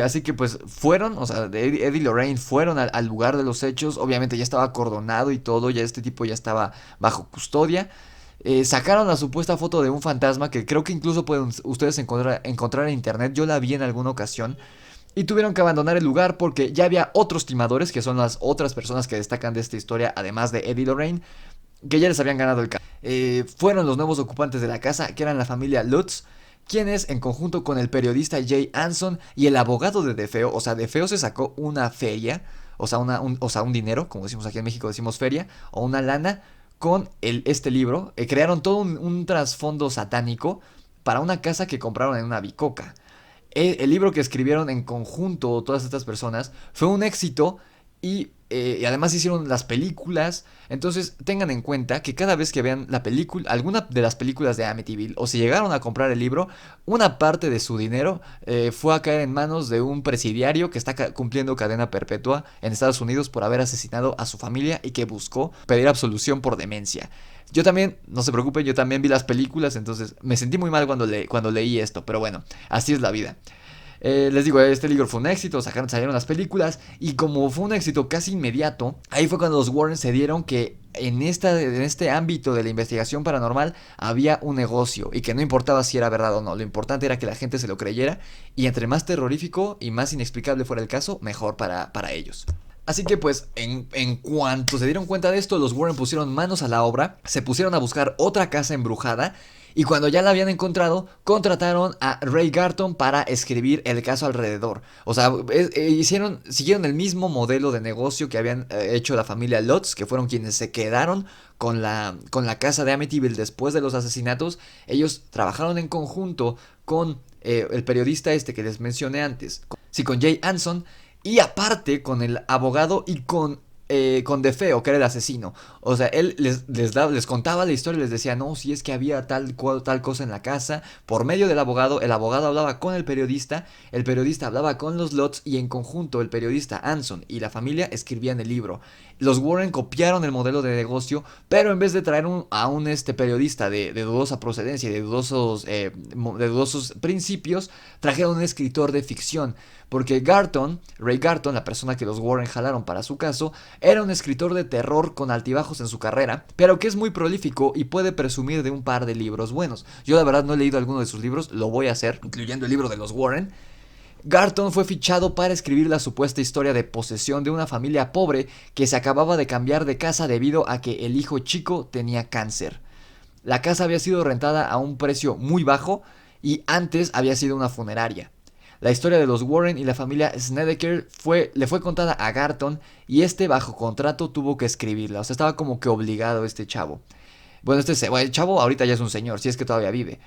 así que pues fueron, o sea, Ed y Lorraine fueron al lugar de los hechos. Obviamente ya estaba acordonado y todo, ya este tipo ya estaba bajo custodia. Sacaron la supuesta foto de un fantasma que creo que incluso pueden ustedes encontrar en internet. Yo la vi en alguna ocasión. Y tuvieron que abandonar el lugar porque ya había otros timadores, que son las otras personas que destacan de esta historia, además de Ed y Lorraine, que ya les habían ganado el caso. Fueron los nuevos ocupantes de la casa, que eran la familia Lutz, quienes, en conjunto con el periodista Jay Anson y el abogado de DeFeo, o sea, DeFeo se sacó una feria, o sea, un dinero, como decimos aquí en México, decimos feria, o una lana, con este libro, crearon todo un trasfondo satánico para una casa que compraron en una bicoca. El libro que escribieron en conjunto todas estas personas fue un éxito y además hicieron las películas. Entonces tengan en cuenta que cada vez que vean la película, alguna de las películas de Amityville, o si llegaron a comprar el libro, una parte de su dinero fue a caer en manos de un presidiario que está cumpliendo cadena perpetua en Estados Unidos por haber asesinado a su familia y que buscó pedir absolución por demencia. Yo también, no se preocupen, yo también vi las películas, entonces me sentí muy mal cuando leí esto, pero bueno, así es la vida. Les digo, este libro fue un éxito, salieron las películas y como fue un éxito casi inmediato, ahí fue cuando los Warren se dieron que en este ámbito de la investigación paranormal había un negocio y que no importaba si era verdad o no, lo importante era que la gente se lo creyera y entre más terrorífico y más inexplicable fuera el caso, mejor para ellos. Así que pues en cuanto se dieron cuenta de esto, los Warren pusieron manos a la obra, se pusieron a buscar otra casa embrujada y cuando ya la habían encontrado, contrataron a Ray Garton para escribir el caso alrededor. O sea, siguieron el mismo modelo de negocio que habían hecho la familia Lutz, que fueron quienes se quedaron con la casa de Amityville después de los asesinatos. Ellos trabajaron en conjunto con el periodista que les mencioné antes, con Jay Anson. Y aparte con el abogado y con DeFeo, que era el asesino. O sea, él les contaba la historia y les decía, no, si es que había tal cosa en la casa. Por medio del abogado, el abogado hablaba con el periodista hablaba con los Lutz y en conjunto el periodista Anson y la familia escribían el libro. Los Warren copiaron el modelo de negocio, pero en vez de traer a un periodista de dudosa procedencia y de dudosos principios, trajeron un escritor de ficción. Porque Ray Garton, la persona que los Warren jalaron para su caso, era un escritor de terror con altibajos en su carrera, pero que es muy prolífico y puede presumir de un par de libros buenos. Yo la verdad no he leído alguno de sus libros, lo voy a hacer, incluyendo el libro de los Warren. Garton fue fichado para escribir la supuesta historia de posesión de una familia pobre que se acababa de cambiar de casa debido a que el hijo chico tenía cáncer. La casa había sido rentada a un precio muy bajo y antes había sido una funeraria. La historia de los Warren y la familia Snedeker le fue contada a Garton y bajo contrato tuvo que escribirla. O sea, estaba como que obligado este chavo. Bueno, el chavo ahorita ya es un señor, si es que todavía vive.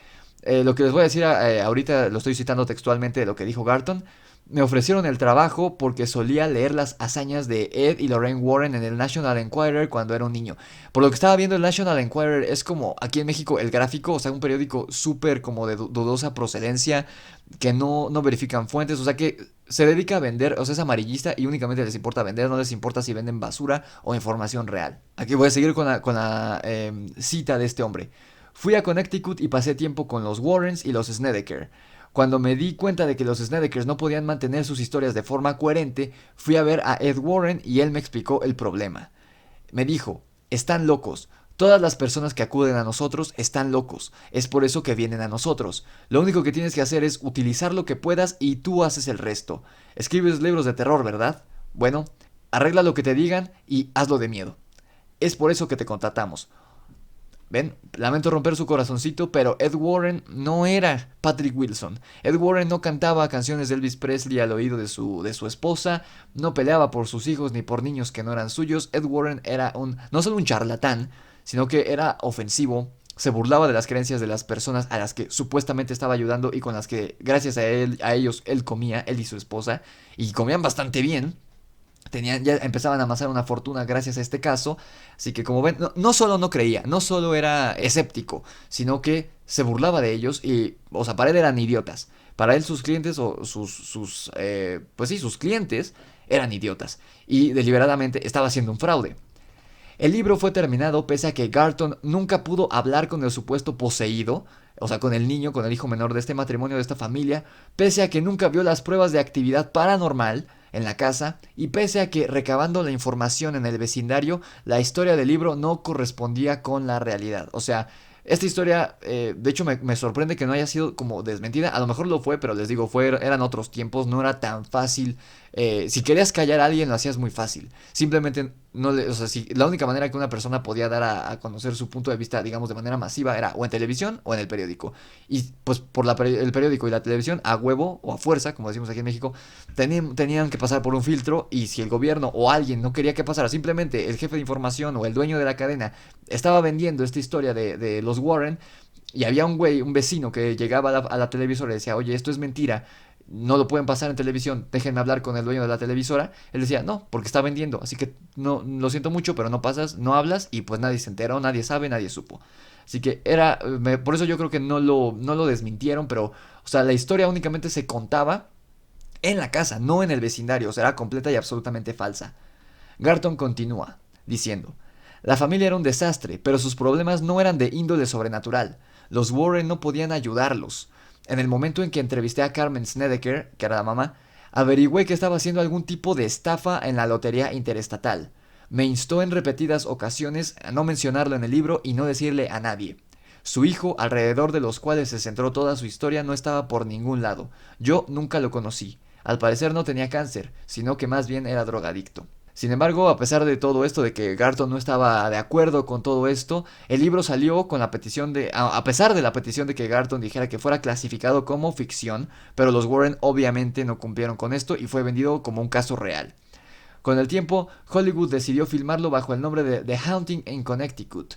Lo que les voy a decir ahorita lo estoy citando textualmente de lo que dijo Garton. Me ofrecieron el trabajo porque solía leer las hazañas de Ed y Lorraine Warren en el National Enquirer cuando era un niño. Por lo que estaba viendo, el National Enquirer es como aquí en México el Gráfico, o sea, un periódico súper como de dudosa procedencia, que no verifican fuentes, o sea que se dedica a vender, o sea, es amarillista y únicamente les importa vender, no les importa si venden basura o información real. Aquí voy a seguir con la cita de este hombre. Fui a Connecticut y pasé tiempo con los Warrens y los Snedeker. Cuando me di cuenta de que los Snedekers no podían mantener sus historias de forma coherente, fui a ver a Ed Warren y él me explicó el problema. Me dijo, están locos. Todas las personas que acuden a nosotros están locos. Es por eso que vienen a nosotros. Lo único que tienes que hacer es utilizar lo que puedas y tú haces el resto. Escribes libros de terror, ¿verdad? Bueno, arregla lo que te digan y hazlo de miedo. Es por eso que te contratamos. Ven, lamento romper su corazoncito, pero Ed Warren no era Patrick Wilson. Ed Warren no cantaba canciones de Elvis Presley al oído de su esposa, no peleaba por sus hijos ni por niños que no eran suyos. Ed Warren era no solo un charlatán, sino que era ofensivo, se burlaba de las creencias de las personas a las que supuestamente estaba ayudando y con las que, gracias a ellos, él comía, él y su esposa, y comían bastante bien. Ya empezaban a amasar una fortuna gracias a este caso. Así que como ven, no solo no creía, no solo era escéptico, sino que se burlaba de ellos y, o sea, para él eran idiotas. Para él sus clientes o sus clientes eran idiotas. Y deliberadamente estaba haciendo un fraude. El libro fue terminado pese a que Garton nunca pudo hablar con el supuesto poseído, o sea, con el niño, con el hijo menor de este matrimonio, de esta familia, pese a que nunca vio las pruebas de actividad paranormal en la casa y pese a que recabando la información en el vecindario, la historia del libro no correspondía con la realidad. O sea, esta historia, de hecho me sorprende que no haya sido como desmentida. A lo mejor lo fue, pero les digo, eran otros tiempos, no era tan fácil. Si querías callar a alguien lo hacías muy fácil. Simplemente la única manera que una persona podía dar a conocer su punto de vista, digamos, de manera masiva era o en televisión o en el periódico. Y pues por el periódico y la televisión, a huevo o a fuerza, como decimos aquí en México, tenían que pasar por un filtro. Y si el gobierno o alguien no quería que pasara, simplemente el jefe de información o el dueño de la cadena estaba vendiendo esta historia de los Warren, y había un vecino que llegaba a la televisora y decía, oye, esto es mentira, no lo pueden pasar en televisión, déjenme hablar con el dueño de la televisora. Él decía, no, porque está vendiendo, así que no, lo siento mucho, pero no pasas, no hablas, y pues nadie se enteró, nadie sabe, nadie supo. Así que por eso yo creo que no lo desmintieron, pero, o sea, la historia únicamente se contaba en la casa, no en el vecindario, o sea, era completa y absolutamente falsa. Garton continúa, diciendo, la familia era un desastre, pero sus problemas no eran de índole sobrenatural. Los Warren no podían ayudarlos. En el momento en que entrevisté a Carmen Snedeker, que era la mamá, averigüé que estaba haciendo algún tipo de estafa en la lotería interestatal. Me instó en repetidas ocasiones a no mencionarlo en el libro y no decirle a nadie. Su hijo, alrededor de los cuales se centró toda su historia, no estaba por ningún lado. Yo nunca lo conocí. Al parecer no tenía cáncer, sino que más bien era drogadicto. Sin embargo, a pesar de todo esto, de que Garton no estaba de acuerdo con todo esto, el libro salió con la petición a pesar de la petición de que Garton dijera que fuera clasificado como ficción, pero los Warren obviamente no cumplieron con esto y fue vendido como un caso real. Con el tiempo, Hollywood decidió filmarlo bajo el nombre de The Haunting in Connecticut.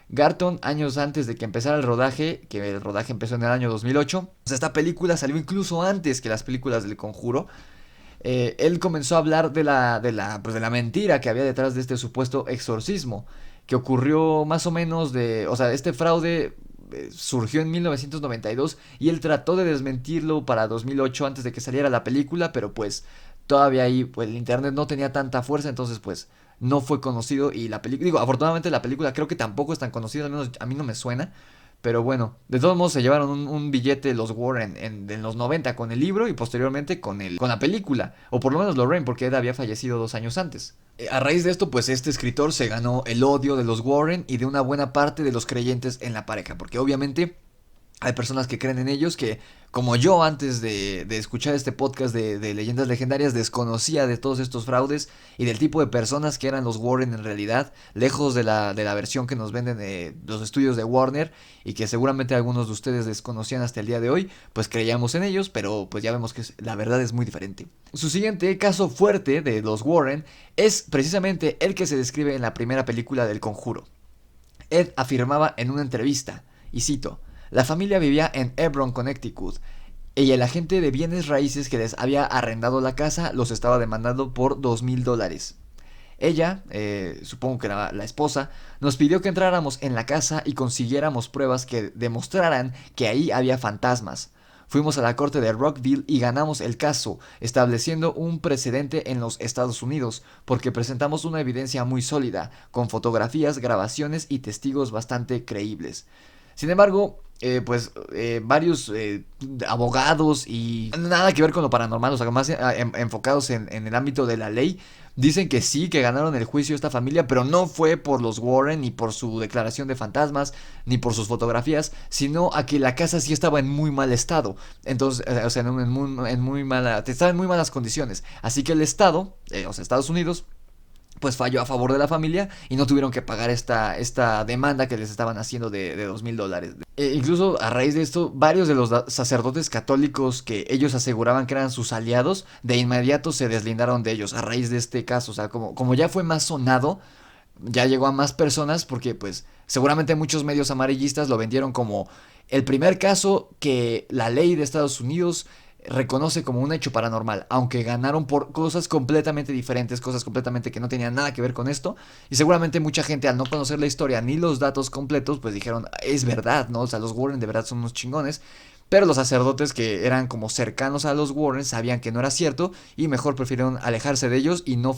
Garton, años antes de que empezara el rodaje, que el rodaje empezó en el año 2008, esta película salió incluso antes que las películas del Conjuro. Él comenzó a hablar de la mentira que había detrás de este supuesto exorcismo, que ocurrió más o menos este fraude surgió en 1992 y él trató de desmentirlo para 2008 antes de que saliera la película, pero pues todavía ahí pues, el internet no tenía tanta fuerza, entonces pues no fue conocido y la película, digo, afortunadamente la película creo que tampoco es tan conocida, al menos a mí no me suena. Pero bueno, de todos modos se llevaron un billete los Warren en los 90 con el libro y posteriormente con la película. O por lo menos Lorraine, porque Ed había fallecido 2 años antes. A raíz de esto, pues este escritor se ganó el odio de los Warren y de una buena parte de los creyentes en la pareja. Porque obviamente hay personas que creen en ellos que, como yo antes de escuchar este podcast de leyendas legendarias, desconocía de todos estos fraudes y del tipo de personas que eran los Warren en realidad, lejos de la versión que nos venden de los estudios de Warner y que seguramente algunos de ustedes desconocían hasta el día de hoy, pues creíamos en ellos, pero pues ya vemos que la verdad es muy diferente. Su siguiente caso fuerte de los Warren es precisamente el que se describe en la primera película del Conjuro. Ed afirmaba en una entrevista, y cito: la familia vivía en Hebron, Connecticut, y el agente de bienes raíces que les había arrendado la casa los estaba demandando por $2,000. Ella, supongo que era la esposa, nos pidió que entráramos en la casa y consiguiéramos pruebas que demostraran que ahí había fantasmas. Fuimos a la corte de Rockville y ganamos el caso, estableciendo un precedente en los Estados Unidos, porque presentamos una evidencia muy sólida, con fotografías, grabaciones y testigos bastante creíbles. Sin embargo, varios abogados y nada que ver con lo paranormal, o sea, más enfocados en el ámbito de la ley, dicen que sí, que ganaron el juicio esta familia, pero no fue por los Warren, ni por su declaración de fantasmas, ni por sus fotografías, sino a que la casa sí estaba en muy mal estado. Entonces, o sea, estaba en muy malas condiciones. Así que el Estado, o sea, Estados Unidos, pues falló a favor de la familia y no tuvieron que pagar esta demanda que les estaban haciendo de $2,000. Incluso a raíz de esto, varios de los sacerdotes católicos que ellos aseguraban que eran sus aliados, de inmediato se deslindaron de ellos a raíz de este caso. O sea, como ya fue más sonado, ya llegó a más personas porque pues seguramente muchos medios amarillistas lo vendieron como el primer caso que la ley de Estados Unidos reconoce como un hecho paranormal, aunque ganaron por cosas completamente diferentes, cosas completamente que no tenían nada que ver con esto, y seguramente mucha gente al no conocer la historia ni los datos completos, pues dijeron, es verdad, ¿no? O sea, los Warren de verdad son unos chingones, pero los sacerdotes que eran como cercanos a los Warren sabían que no era cierto y mejor prefirieron alejarse de ellos y no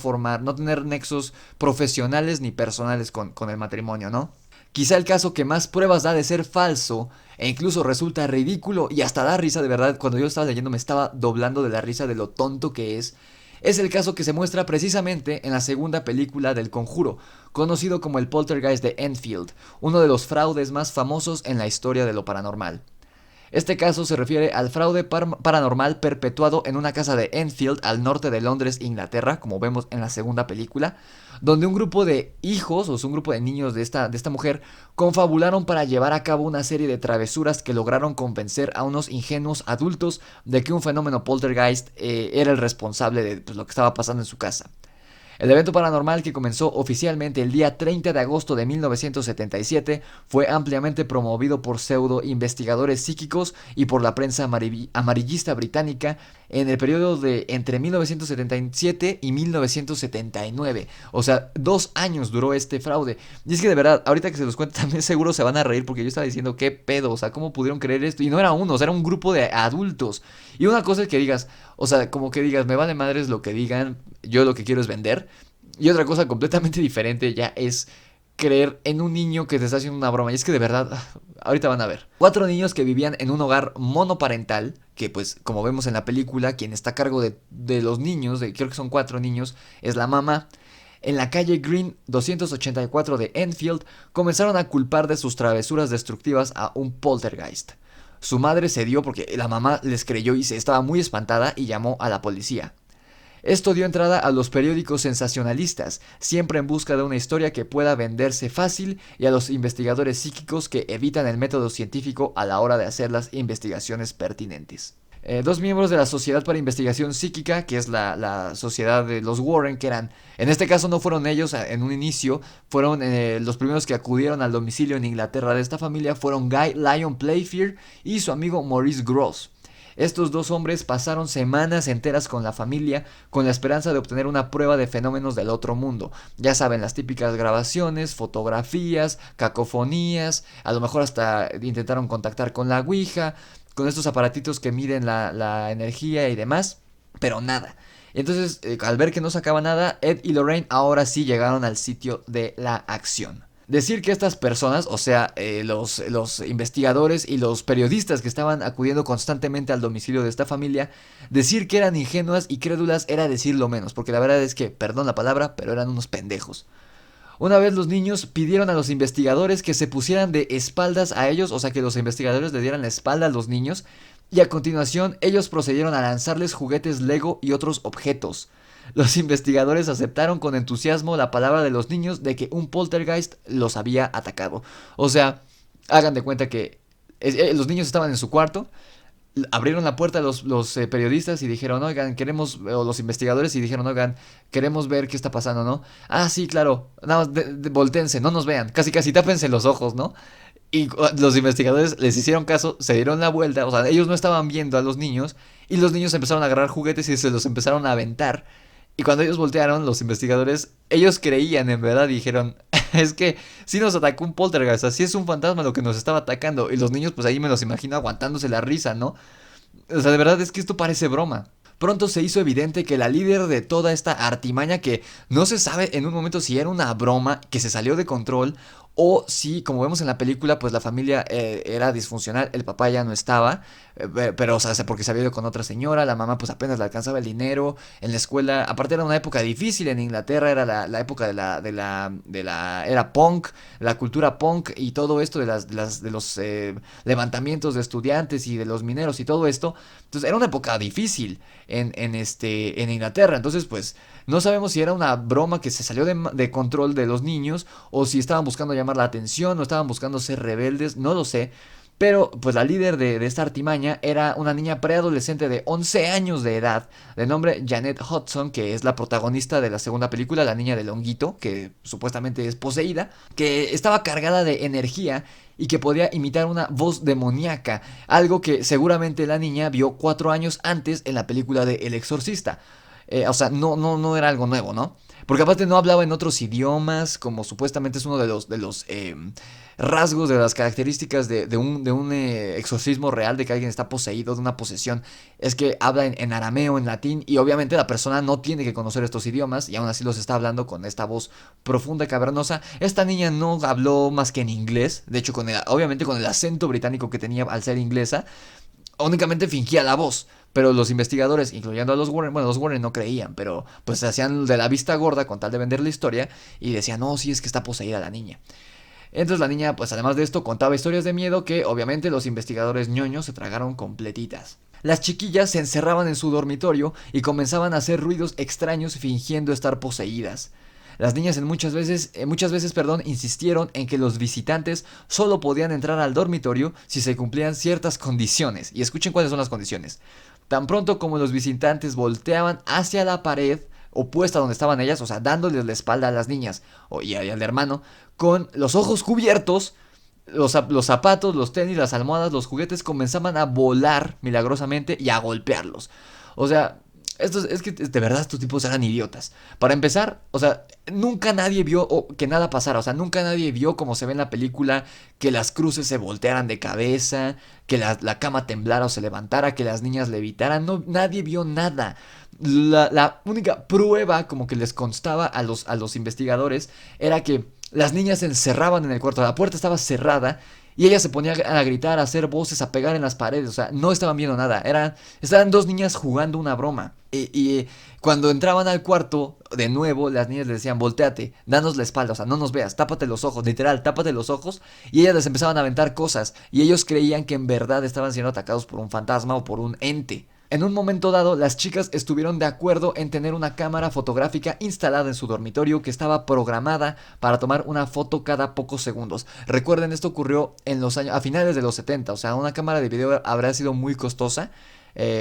tener nexos profesionales ni personales con el matrimonio, ¿no? Quizá el caso que más pruebas da de ser falso e incluso resulta ridículo y hasta da risa de verdad. Cuando yo estaba leyendo me estaba doblando de la risa de lo tonto que es el caso que se muestra precisamente en la segunda película del Conjuro, conocido como el Poltergeist de Enfield, uno de los fraudes más famosos en la historia de lo paranormal. Este caso se refiere al fraude paranormal perpetuado en una casa de Enfield al norte de Londres, Inglaterra, como vemos en la segunda película, donde un grupo de hijos, o sea, un grupo de niños de esta mujer, confabularon para llevar a cabo una serie de travesuras que lograron convencer a unos ingenuos adultos de que un fenómeno poltergeist era el responsable de lo que estaba pasando en su casa. El evento paranormal, que comenzó oficialmente el día 30 de agosto de 1977, fue ampliamente promovido por pseudo investigadores psíquicos y por la prensa amarillista británica en el periodo de entre 1977 y 1979. O sea, 2 años duró este fraude. Y es que de verdad, ahorita que se los cuento también seguro se van a reír porque yo estaba diciendo qué pedo, o sea, ¿cómo pudieron creer esto? Y no era uno, o sea, era un grupo de adultos. Y una cosa es que digas, o sea, como que digas, me vale madres lo que digan, yo lo que quiero es vender. Y otra cosa completamente diferente ya es creer en un niño que te está haciendo una broma. Y es que de verdad, ahorita van a ver. 4 niños que vivían en un hogar monoparental, que pues como vemos en la película, quien está a cargo de los niños, creo que son 4 niños, es la mamá. En la calle Green 284 de Enfield, comenzaron a culpar de sus travesuras destructivas a un poltergeist. Su madre cedió porque la mamá les creyó y se estaba muy espantada y llamó a la policía. Esto dio entrada a los periódicos sensacionalistas, siempre en busca de una historia que pueda venderse fácil, y a los investigadores psíquicos que evitan el método científico a la hora de hacer las investigaciones pertinentes. 2 miembros de la Sociedad para Investigación Psíquica, que es la sociedad de los Warren, que eran, en este caso no fueron ellos en un inicio, fueron los primeros que acudieron al domicilio en Inglaterra de esta familia, fueron Guy Lyon Playfair y su amigo Maurice Gross. Estos 2 hombres pasaron semanas enteras con la familia con la esperanza de obtener una prueba de fenómenos del otro mundo. Ya saben, las típicas grabaciones, fotografías, cacofonías, a lo mejor hasta intentaron contactar con la Ouija, con estos aparatitos que miden la energía y demás, pero nada. Entonces, al ver que no sacaba nada, Ed y Lorraine ahora sí llegaron al sitio de la acción. Decir que estas personas, o sea, los investigadores y los periodistas que estaban acudiendo constantemente al domicilio de esta familia, decir que eran ingenuas y crédulas era decir lo menos, porque la verdad es que, perdón la palabra, pero eran unos pendejos. Una vez los niños pidieron a los investigadores que se pusieran de espaldas a ellos, o sea que los investigadores le dieran la espalda a los niños, y a continuación ellos procedieron a lanzarles juguetes Lego y otros objetos. Los investigadores aceptaron con entusiasmo la palabra de los niños de que un poltergeist los había atacado. O sea, hagan de cuenta que los niños estaban en su cuarto, abrieron la puerta a los periodistas y dijeron, oigan, queremos, o los investigadores y dijeron, oigan, queremos ver qué está pasando, ¿no? Ah, sí, claro, nada más voltéense, no nos vean, casi casi tápense los ojos, ¿no? Y los investigadores les hicieron caso, se dieron la vuelta, o sea, ellos no estaban viendo a los niños y los niños empezaron a agarrar juguetes y se los empezaron a aventar. Y cuando ellos voltearon, los investigadores, ellos creían en verdad y dijeron, es que sí nos atacó un poltergeist, así es un fantasma lo que nos estaba atacando. Y los niños pues ahí me los imagino aguantándose la risa, ¿no? O sea, de verdad es que esto parece broma. Pronto se hizo evidente que la líder de toda esta artimaña, que no se sabe en un momento si era una broma que se salió de control o si, como vemos en la película, pues la familia era disfuncional, el papá ya no estaba, pero o sea, porque se había ido con otra señora, la mamá pues apenas le alcanzaba el dinero, en la escuela, aparte era una época difícil en Inglaterra, era la época de la era punk, la cultura punk y todo esto de los levantamientos de estudiantes y de los mineros y todo esto, entonces era una época difícil en Inglaterra, entonces pues no sabemos si era una broma que se salió de control de los niños o si estaban buscando llamar la atención o estaban buscando ser rebeldes, no lo sé. Pero pues la líder de esta artimaña era una niña preadolescente de 11 años de edad, de nombre Janet Hudson, que es la protagonista de la segunda película, la niña del honguito, que supuestamente es poseída, que estaba cargada de energía y que podía imitar una voz demoníaca, algo que seguramente la niña vio 4 años antes en la película de El Exorcista. O sea, no era algo nuevo, ¿no? Porque aparte no hablaba en otros idiomas, como supuestamente es uno de los rasgos, de las características de un exorcismo real, de que alguien está poseído, de una posesión, es que habla en arameo, en latín, y obviamente la persona no tiene que conocer estos idiomas, y aún así los está hablando con esta voz profunda y cavernosa. Esta niña no habló más que en inglés, de hecho, obviamente con el acento británico que tenía al ser inglesa, únicamente fingía la voz. Pero los investigadores, incluyendo a los Warren, bueno, los Warren no creían, pero pues se hacían de la vista gorda con tal de vender la historia y decían, no, sí, es que está poseída la niña. Entonces la niña, pues además de esto, contaba historias de miedo que obviamente los investigadores ñoños se tragaron completitas. Las chiquillas se encerraban en su dormitorio y comenzaban a hacer ruidos extraños fingiendo estar poseídas. Las niñas muchas veces, insistieron en que los visitantes solo podían entrar al dormitorio si se cumplían ciertas condiciones. Y escuchen cuáles son las condiciones. Tan pronto como los visitantes volteaban hacia la pared opuesta donde estaban ellas, o sea, dándoles la espalda a las niñas y al hermano, con los ojos cubiertos, los zapatos, los tenis, las almohadas, los juguetes comenzaban a volar milagrosamente y a golpearlos. O sea, es que de verdad estos tipos eran idiotas. Para empezar, o sea, nunca nadie vio que nada pasara. O sea, nunca nadie vio, como se ve en la película, que las cruces se voltearan de cabeza, que la cama temblara o se levantara, que las niñas levitaran. No, nadie vio nada. La única prueba como que les constaba a los investigadores era que las niñas se encerraban en el cuarto. La puerta estaba cerrada y ellas se ponían a gritar, a hacer voces, a pegar en las paredes. O sea, no estaban viendo nada. Estaban dos niñas jugando una broma. Y cuando entraban al cuarto, de nuevo, las niñas les decían, volteate, danos la espalda, o sea, no nos veas, tápate los ojos, literal, tápate los ojos. Y ellas les empezaban a aventar cosas. Y ellos creían que en verdad estaban siendo atacados por un fantasma o por un ente. En un momento dado, las chicas estuvieron de acuerdo en tener una cámara fotográfica instalada en su dormitorio que estaba programada para tomar una foto cada pocos segundos. Recuerden, esto ocurrió a finales de los 70, o sea, una cámara de video habrá sido muy costosa.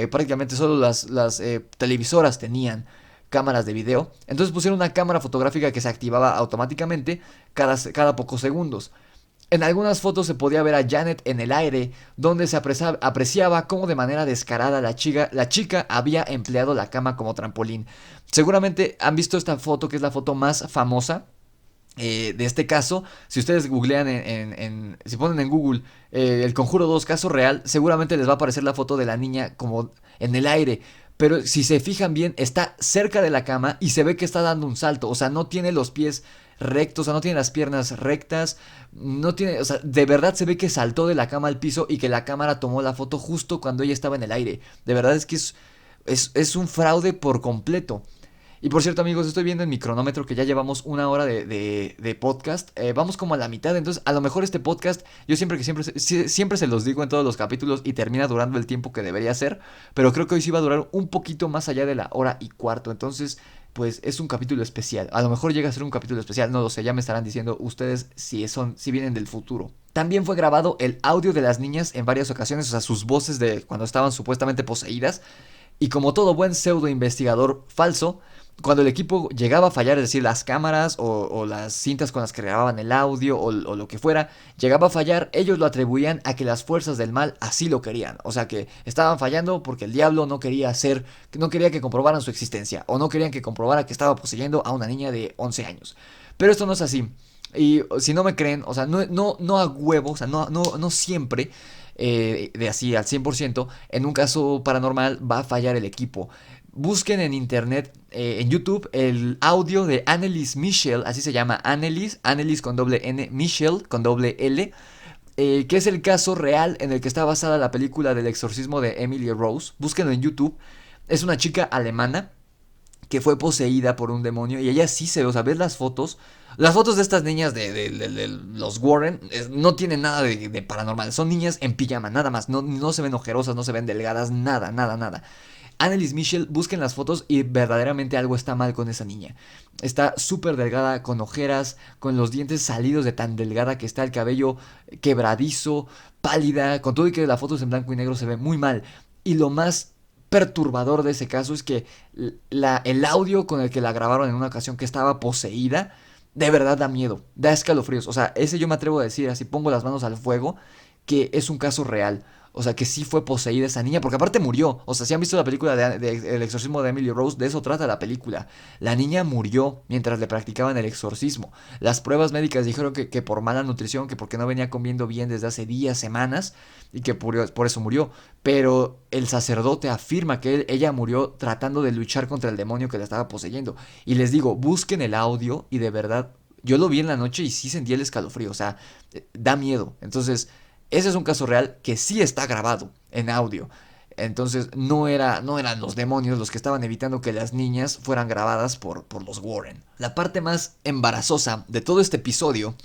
Prácticamente solo las televisoras tenían cámaras de video. Entonces pusieron una cámara fotográfica que se activaba automáticamente cada pocos segundos. En algunas fotos se podía ver a Janet en el aire, donde se apreciaba cómo de manera descarada la chica había empleado la cama como trampolín. Seguramente han visto esta foto, que es la foto más famosa de este caso. Si ustedes googlean si ponen en Google El Conjuro 2 caso real, seguramente les va a aparecer la foto de la niña como en el aire. pero si se fijan bien, está cerca de la cama y se ve que está dando un salto. O sea, no tiene los pies rectos, o sea, no tiene las piernas rectas, no tiene, o sea, de verdad se ve que saltó de la cama al piso y que la cámara tomó la foto justo cuando ella estaba en el aire. De verdad es que es un fraude por completo. Y por cierto, amigos, estoy viendo en mi cronómetro que ya llevamos 1 hora de podcast. Vamos como a la mitad, entonces a lo mejor este podcast, yo siempre se los digo en todos los capítulos y termina durando el tiempo que debería ser. Pero creo que hoy sí va a durar un poquito más allá de la 1 hora y cuarto. Entonces, pues es un capítulo especial. A lo mejor llega a ser un capítulo especial, no lo sé, ya me estarán diciendo ustedes si vienen del futuro. También fue grabado el audio de las niñas en varias ocasiones, o sea, sus voces de cuando estaban supuestamente poseídas. Y como todo buen pseudo investigador falso, cuando el equipo llegaba a fallar, es decir, las cámaras o las cintas con las que grababan el audio o lo que fuera, llegaba a fallar, ellos lo atribuían a que las fuerzas del mal así lo querían. O sea, que estaban fallando porque el diablo no quería que comprobaran su existencia, o no querían que comprobara que estaba poseyendo a una niña de 11 años. Pero esto no es así. Y si no me creen, o sea, no a huevo, o sea, no siempre, de así al 100%, en un caso paranormal va a fallar el equipo. Busquen en internet, en YouTube, el audio de Anneliese Michel, así se llama, Anneliese con doble N, Michel con doble L, que es el caso real en el que está basada la película del exorcismo de Emily Rose. Búsquenlo en YouTube. Es una chica alemana que fue poseída por un demonio y ella sí se ve, o sea, ves las fotos. Las fotos de estas niñas de los Warren no tienen nada de paranormal. Son niñas en pijama, nada más. No se ven ojerosas, no se ven delgadas, nada. Anneliese Michel, busquen las fotos y verdaderamente algo está mal con esa niña. Está súper delgada, con ojeras, con los dientes salidos de tan delgada que está, el cabello quebradizo, pálida, con todo y que la foto es en blanco y negro, se ve muy mal. Y lo más perturbador de ese caso es que el audio con el que la grabaron en una ocasión que estaba poseída, de verdad da miedo, da escalofríos. O sea, ese yo me atrevo a decir, así pongo las manos al fuego, que es un caso real. O sea, que sí fue poseída esa niña, porque aparte murió. O sea, si han visto la película de El exorcismo de Emily Rose, de eso trata la película. La niña murió mientras le practicaban el exorcismo. Las pruebas médicas dijeron que por mala nutrición, que porque no venía comiendo bien desde hace días, semanas, y que por eso murió. Pero el sacerdote afirma que ella murió tratando de luchar contra el demonio que la estaba poseyendo. Y les digo, busquen el audio y de verdad, yo lo vi en la noche y sí sentí el escalofrío. O sea, da miedo. Entonces, ese es un caso real que sí está grabado en audio. Entonces no eran los demonios los que estaban evitando que las niñas fueran grabadas por los Warren. La parte más embarazosa de todo este episodio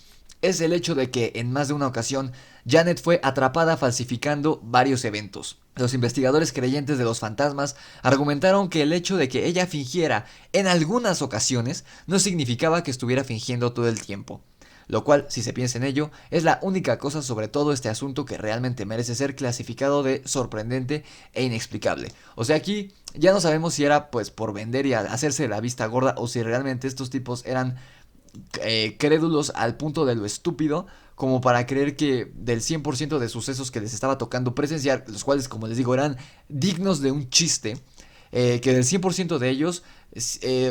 es el hecho de que en más de una ocasión Janet fue atrapada falsificando varios eventos. Los investigadores creyentes de los fantasmas argumentaron que el hecho de que ella fingiera en algunas ocasiones no significaba que estuviera fingiendo todo el tiempo. Lo cual, si se piensa en ello, es la única cosa sobre todo este asunto que realmente merece ser clasificado de sorprendente e inexplicable. O sea, aquí ya no sabemos si era pues por vender y hacerse la vista gorda o si realmente estos tipos eran crédulos al punto de lo estúpido como para creer que del 100% de sucesos que les estaba tocando presenciar, los cuales como les digo eran dignos de un chiste, que del 100% de ellos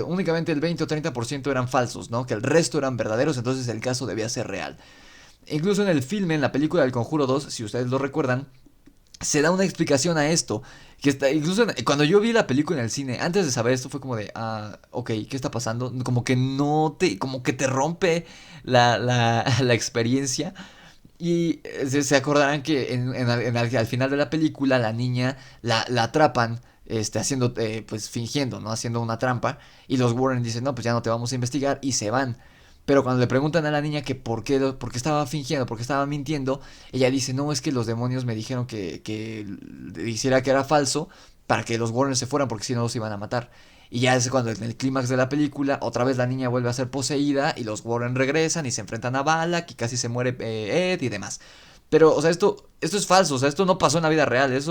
únicamente el 20 o 30% eran falsos, ¿no? Que el resto eran verdaderos, entonces el caso debía ser real. Incluso en el filme, en la película del Conjuro 2, si ustedes lo recuerdan, se da una explicación a esto. Que está, incluso cuando yo vi la película en el cine, antes de saber esto fue como de, ok, ¿qué está pasando? Como que te rompe la experiencia. Y se acordarán que al final de la película la niña la atrapan haciendo, pues fingiendo, ¿no? Haciendo una trampa. Y los Warren dicen, no, pues ya no te vamos a investigar y se van. Pero cuando le preguntan a la niña que por qué estaba fingiendo, por qué estaba mintiendo, ella dice, no, es que los demonios me dijeron que hiciera que era falso para que los Warren se fueran porque si no los iban a matar. Y ya es cuando en el clímax de la película otra vez la niña vuelve a ser poseída y los Warren regresan y se enfrentan a Balak y casi se muere Ed y demás. Pero, o sea, esto es falso, o sea, esto no pasó en la vida real,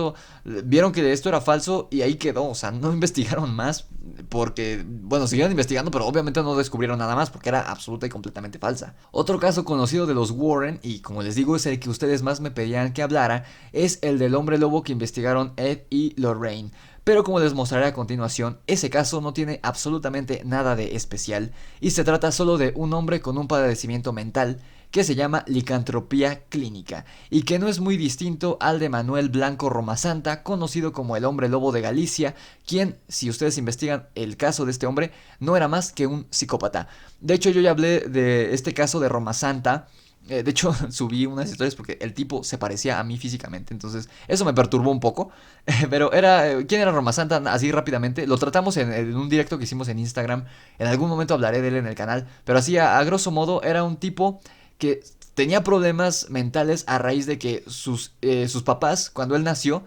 vieron que esto era falso y ahí quedó, o sea, no investigaron más porque, bueno, siguieron investigando, pero obviamente no descubrieron nada más porque era absoluta y completamente falsa. Otro caso conocido de los Warren, y como les digo es el que ustedes más me pedían que hablara, es el del hombre lobo que investigaron Ed y Lorraine. Pero como les mostraré a continuación, ese caso no tiene absolutamente nada de especial y se trata solo de un hombre con un padecimiento mental que se llama licantropía clínica y que no es muy distinto al de Manuel Blanco Romasanta, conocido como el hombre lobo de Galicia, quien, si ustedes investigan el caso de este hombre, no era más que un psicópata. De hecho, yo ya hablé de este caso de Romasanta. De hecho, subí unas historias porque el tipo se parecía a mí físicamente, entonces eso me perturbó un poco. Pero ¿quién era Romasanta? Así rápidamente, lo tratamos en un directo que hicimos en Instagram. En algún momento hablaré de él en el canal, pero así a grosso modo era un tipo que tenía problemas mentales a raíz de que sus papás, cuando él nació,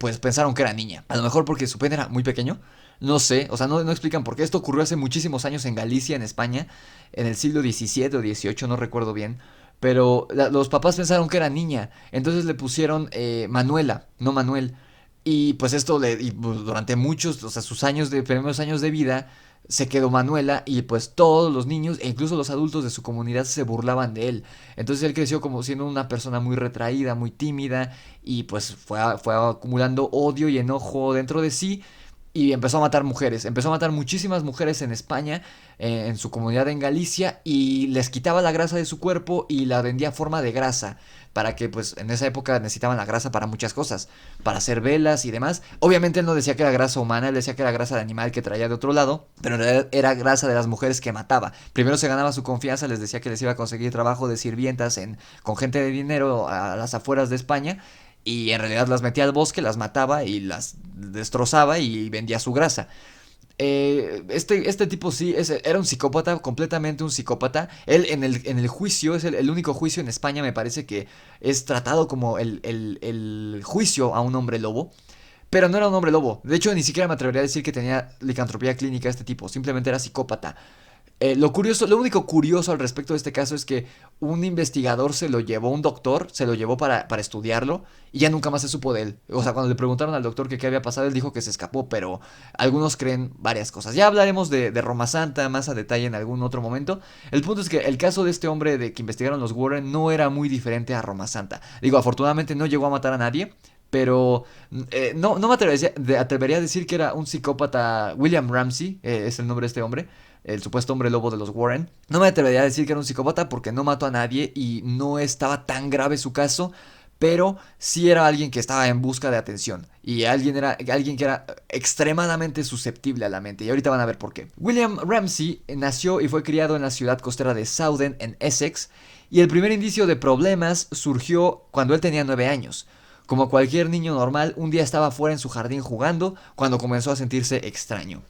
pues pensaron que era niña. A lo mejor porque su pene era muy pequeño. No sé, o sea, no explican por qué. Esto ocurrió hace muchísimos años en Galicia, en España, en el siglo XVII o XVIII, no recuerdo bien. Pero los papás pensaron que era niña, entonces le pusieron Manuela, no Manuel. Y pues durante muchos, o sea, primeros años de vida, se quedó Manuela y pues todos los niños e incluso los adultos de su comunidad se burlaban de él. Entonces él creció como siendo una persona muy retraída, muy tímida y pues fue acumulando odio y enojo dentro de sí y empezó a matar mujeres. Empezó a matar muchísimas mujeres en España, en su comunidad en Galicia, y les quitaba la grasa de su cuerpo y la vendía a forma de grasa. Para que, pues, en esa época necesitaban la grasa para muchas cosas. Para hacer velas y demás. Obviamente él no decía que era grasa humana, él decía que era grasa de animal que traía de otro lado. Pero en realidad era grasa de las mujeres que mataba. Primero se ganaba su confianza, les decía que les iba a conseguir trabajo de sirvientas con gente de dinero a las afueras de España. Y en realidad las metía al bosque, las mataba y las destrozaba y vendía su grasa. Este tipo sí era un psicópata, completamente un psicópata. Él en el juicio, es el único juicio en España, me parece que es tratado como el juicio a un hombre lobo. Pero no era un hombre lobo. De hecho, ni siquiera me atrevería a decir que tenía licantropía clínica este tipo. Simplemente era psicópata. Lo único curioso al respecto de este caso es que un investigador se lo llevó, un doctor, se lo llevó para estudiarlo y ya nunca más se supo de él. O sea, cuando le preguntaron al doctor que qué había pasado, él dijo que se escapó, pero algunos creen varias cosas. Ya hablaremos de Roma Santa más a detalle en algún otro momento. El punto es que el caso de este hombre de que investigaron los Warren no era muy diferente a Roma Santa. Digo, afortunadamente no llegó a matar a nadie. Pero no me atrevería a decir que era un psicópata. William Ramsey es el nombre de este hombre, el supuesto hombre lobo de los Warren. No me atrevería a decir que era un psicópata porque no mató a nadie y no estaba tan grave su caso, pero sí era alguien que estaba en busca de atención y alguien que era extremadamente susceptible a la mente, y ahorita van a ver por qué. William Ramsey nació y fue criado en la ciudad costera de Southend, en Essex, y el primer indicio de problemas surgió cuando él tenía 9 años. Como cualquier niño normal, un día estaba fuera en su jardín jugando cuando comenzó a sentirse extraño.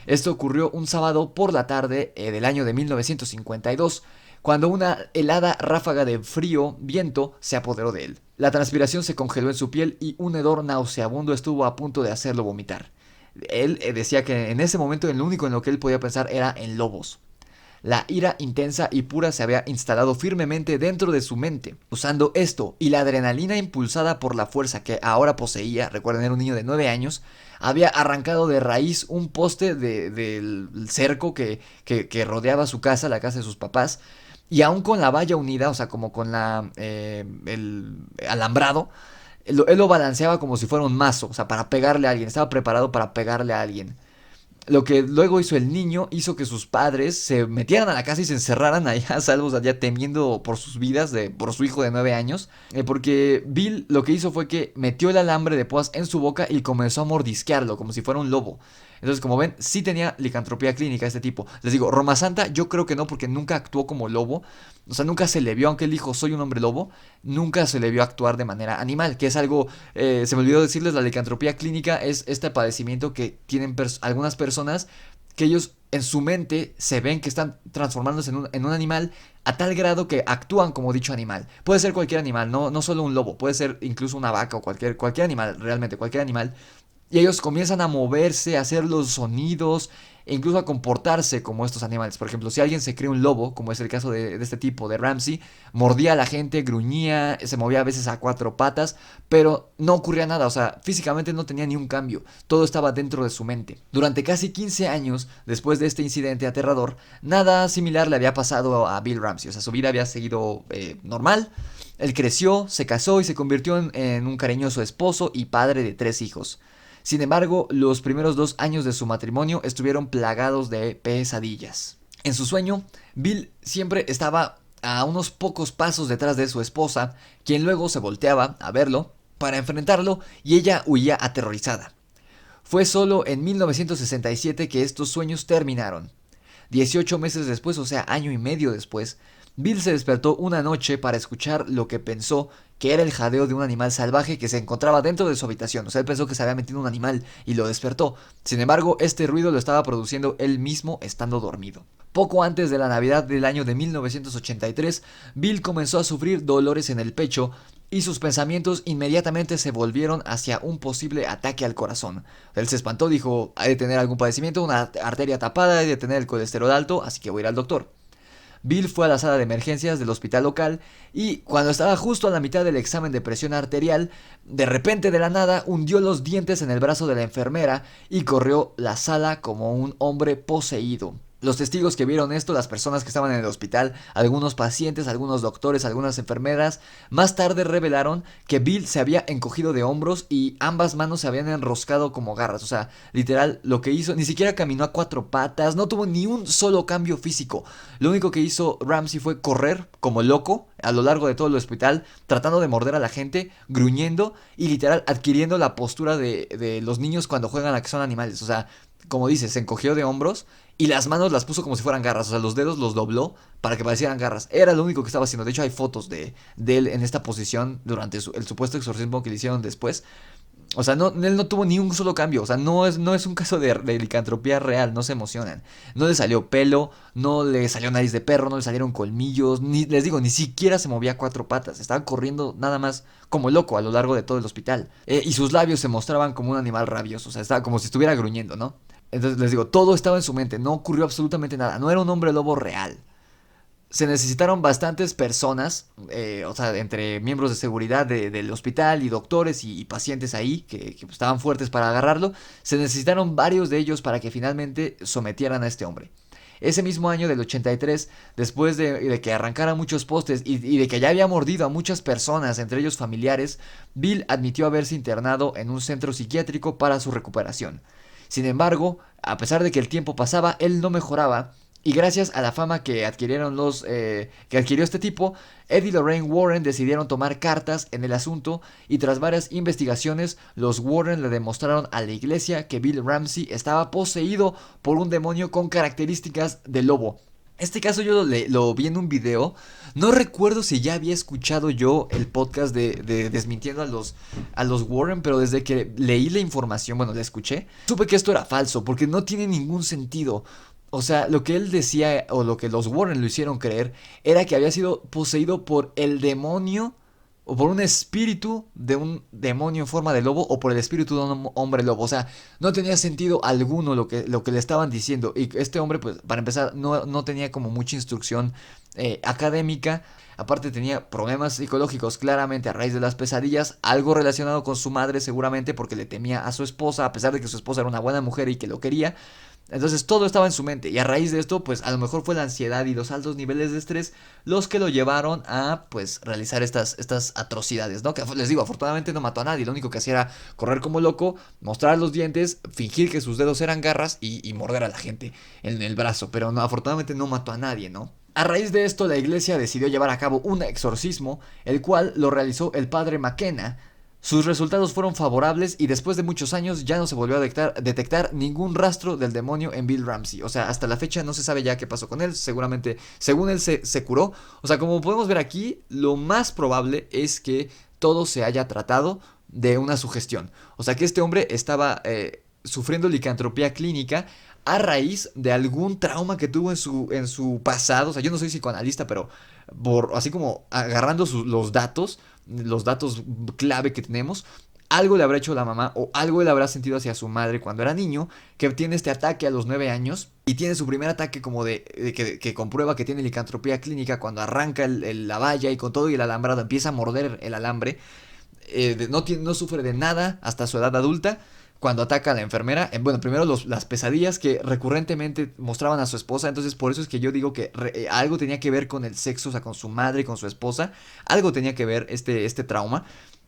Esto ocurrió un sábado por la tarde del año de 1952, cuando una helada ráfaga de frío viento se apoderó de él. La transpiración se congeló en su piel y un hedor nauseabundo estuvo a punto de hacerlo vomitar. Él decía que en ese momento lo único en lo que él podía pensar era en lobos. La ira intensa y pura se había instalado firmemente dentro de su mente. Usando esto y la adrenalina impulsada por la fuerza que ahora poseía, recuerden, era un niño de 9 años, había arrancado de raíz un poste del cerco que rodeaba su casa, la casa de sus papás, y aún con la valla unida, o sea, como con el alambrado, él lo balanceaba como si fuera un mazo, o sea, para pegarle a alguien, estaba preparado para pegarle a alguien. Lo que luego hizo el niño hizo que sus padres se metieran a la casa y se encerraran allá, salvos allá, temiendo por sus vidas, por su hijo de 9 años. Porque Bill lo que hizo fue que metió el alambre de púas en su boca y comenzó a mordisquearlo como si fuera un lobo. Entonces, como ven, sí tenía licantropía clínica este tipo. Les digo, Roma Santa yo creo que no, porque nunca actuó como lobo. O sea, nunca se le vio, aunque él dijo soy un hombre lobo, nunca se le vio actuar de manera animal, que es algo, se me olvidó decirles, la licantropía clínica es este padecimiento que tienen algunas personas, que ellos en su mente se ven que están transformándose en un animal a tal grado que actúan como dicho animal. Puede ser cualquier animal, no solo un lobo, puede ser incluso una vaca o cualquier animal, realmente cualquier animal. Y ellos comienzan a moverse, a hacer los sonidos e incluso a comportarse como estos animales. Por ejemplo, si alguien se cree un lobo, como es el caso de este tipo, de Ramsey, mordía a la gente, gruñía, se movía a veces a 4 patas, pero no ocurría nada, o sea, físicamente no tenía ni un cambio, todo estaba dentro de su mente. Durante casi 15 años, después de este incidente aterrador, nada similar le había pasado a Bill Ramsey, o sea, su vida había seguido normal. Él creció, se casó y se convirtió en un cariñoso esposo y padre de 3 hijos. Sin embargo, los primeros 2 años de su matrimonio estuvieron plagados de pesadillas. En su sueño, Bill siempre estaba a unos pocos pasos detrás de su esposa, quien luego se volteaba a verlo para enfrentarlo y ella huía aterrorizada. Fue solo en 1967 que estos sueños terminaron. 18 meses después, o sea, año y medio después, Bill se despertó una noche para escuchar lo que pensó que era el jadeo de un animal salvaje que se encontraba dentro de su habitación. O sea, él pensó que se había metido un animal y lo despertó. Sin embargo, este ruido lo estaba produciendo él mismo estando dormido. Poco antes de la Navidad del año de 1983, Bill comenzó a sufrir dolores en el pecho y sus pensamientos inmediatamente se volvieron hacia un posible ataque al corazón. Él se espantó, dijo, hay de tener algún padecimiento, una arteria tapada, hay de tener el colesterol alto, así que voy a ir al doctor. Bill fue a la sala de emergencias del hospital local y cuando estaba justo a la mitad del examen de presión arterial, de repente de la nada hundió los dientes en el brazo de la enfermera y corrió la sala como un hombre poseído. Los testigos que vieron esto, las personas que estaban en el hospital, algunos pacientes, algunos doctores, algunas enfermeras, más tarde revelaron que Bill se había encogido de hombros y ambas manos se habían enroscado como garras. O sea, literal, lo que hizo, ni siquiera caminó a 4 patas, no tuvo ni un solo cambio físico. Lo único que hizo Ramsey fue correr como loco a lo largo de todo el hospital, tratando de morder a la gente, gruñendo y literal adquiriendo la postura de los niños cuando juegan a que son animales. O sea, como dices, se encogió de hombros y las manos las puso como si fueran garras. O sea, los dedos los dobló para que parecieran garras. Era lo único que estaba haciendo. De hecho, hay fotos de él en esta posición durante el supuesto exorcismo que le hicieron después. O sea, él no tuvo ni un solo cambio. O sea, no es un caso de licantropía real. No se emocionan. No le salió pelo, no le salió nariz de perro, no le salieron colmillos. Les digo, ni siquiera se movía a 4 patas. Estaba corriendo nada más como loco a lo largo de todo el hospital. Y sus labios se mostraban como un animal rabioso. O sea, estaba como si estuviera gruñendo, ¿no? Entonces les digo, todo estaba en su mente. No ocurrió absolutamente nada. No era un hombre lobo real. Se necesitaron bastantes personas, o sea, entre miembros de seguridad del hospital y doctores y pacientes ahí que estaban fuertes para agarrarlo. Se necesitaron varios de ellos para que finalmente sometieran a este hombre. Ese mismo año del 83, después de que arrancara muchos postes y de que ya había mordido a muchas personas, entre ellos familiares, Bill admitió haberse internado en un centro psiquiátrico para su recuperación. Sin embargo, a pesar de que el tiempo pasaba, él no mejoraba. Y gracias a la fama que adquirieron que adquirió este tipo, Ed y Lorraine Warren decidieron tomar cartas en el asunto y tras varias investigaciones, los Warren le demostraron a la iglesia que Bill Ramsey estaba poseído por un demonio con características de lobo. Este caso yo lo vi en un video. No recuerdo si ya había escuchado yo el podcast de desmintiendo a los Warren, pero desde que leí la información, bueno, la escuché, supe que esto era falso, porque no tiene ningún sentido. O sea, lo que él decía, o lo que los Warren lo hicieron creer, era que había sido poseído por el demonio, o por un espíritu de un demonio en forma de lobo, o por el espíritu de un hombre lobo. O sea, no tenía sentido alguno lo que le estaban diciendo. Y este hombre, pues, para empezar, no tenía como mucha instrucción académica. Aparte tenía problemas psicológicos claramente a raíz de las pesadillas, algo relacionado con su madre seguramente porque le temía a su esposa, a pesar de que su esposa era una buena mujer y que lo quería. Entonces todo estaba en su mente y a raíz de esto pues a lo mejor fue la ansiedad y los altos niveles de estrés los que lo llevaron a pues realizar estas atrocidades, ¿no? Que les digo, afortunadamente no mató a nadie, lo único que hacía era correr como loco, mostrar los dientes, fingir que sus dedos eran garras y morder a la gente en el brazo, pero no, afortunadamente no mató a nadie, ¿no? A raíz de esto la iglesia decidió llevar a cabo un exorcismo, el cual lo realizó el padre McKenna. Sus resultados fueron favorables y después de muchos años ya no se volvió a detectar ningún rastro del demonio en Bill Ramsey. O sea, hasta la fecha no se sabe ya qué pasó con él. Seguramente, según él, se curó. O sea, como podemos ver aquí, lo más probable es que todo se haya tratado de una sugestión. O sea, que este hombre estaba sufriendo licantropía clínica a raíz de algún trauma que tuvo en su pasado. O sea, yo no soy psicoanalista, pero así como agarrando los datos clave que tenemos, algo le habrá hecho la mamá o algo le habrá sentido hacia su madre cuando era niño, que tiene este ataque a los 9 años y tiene su primer ataque como que comprueba que tiene licantropía clínica cuando arranca la valla y con todo y el alambrado empieza a morder el alambre. No sufre de nada hasta su edad adulta. Cuando ataca a la enfermera, bueno, primero las pesadillas que recurrentemente mostraban a su esposa. Entonces por eso es que yo digo que algo tenía que ver con el sexo, o sea, con su madre, con su esposa. Algo tenía que ver este trauma.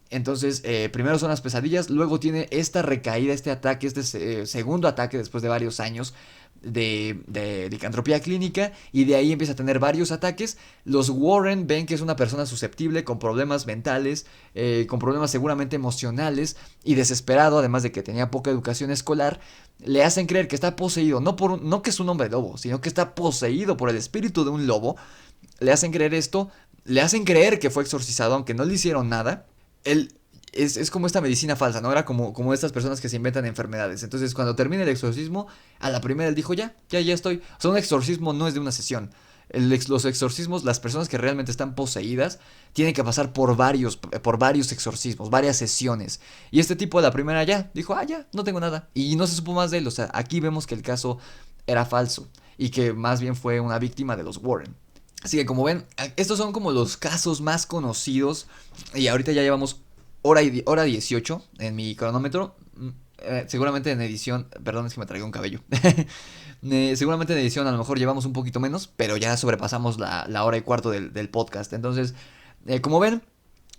Entonces, primero son las pesadillas, luego tiene esta recaída, este ataque, segundo ataque después de varios años de licantropía clínica, y de ahí empieza a tener varios ataques. Los Warren ven que es una persona susceptible, con problemas mentales, con problemas seguramente emocionales y desesperado, además de que tenía poca educación escolar. Le hacen creer que está poseído, no que es un hombre lobo, sino que está poseído por el espíritu de un lobo. Le hacen creer esto, le hacen creer que fue exorcizado, aunque no le hicieron nada. Él es como esta medicina falsa, ¿no? Era como estas personas que se inventan enfermedades. Entonces, cuando termina el exorcismo, a la primera él dijo, ya estoy. O sea, un exorcismo no es de una sesión. Los exorcismos, las personas que realmente están poseídas, tienen que pasar por varios exorcismos, varias sesiones. Y este tipo a la primera ya dijo, ya, no tengo nada. Y no se supo más de él. O sea, aquí vemos que el caso era falso y que más bien fue una víctima de los Warren. Así que como ven, estos son como los casos más conocidos. Y ahorita ya llevamos hora 18 en mi cronómetro. Seguramente en edición, perdón, es que me traigo un cabello. Seguramente en edición a lo mejor llevamos un poquito menos, pero ya sobrepasamos la hora y cuarto del podcast. Entonces, como ven,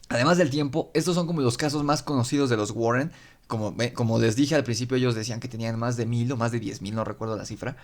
además del tiempo, estos son como los casos más conocidos de los Warren. Como les dije al principio, ellos decían que tenían más de 1000 o más de 10,000, no recuerdo la cifra.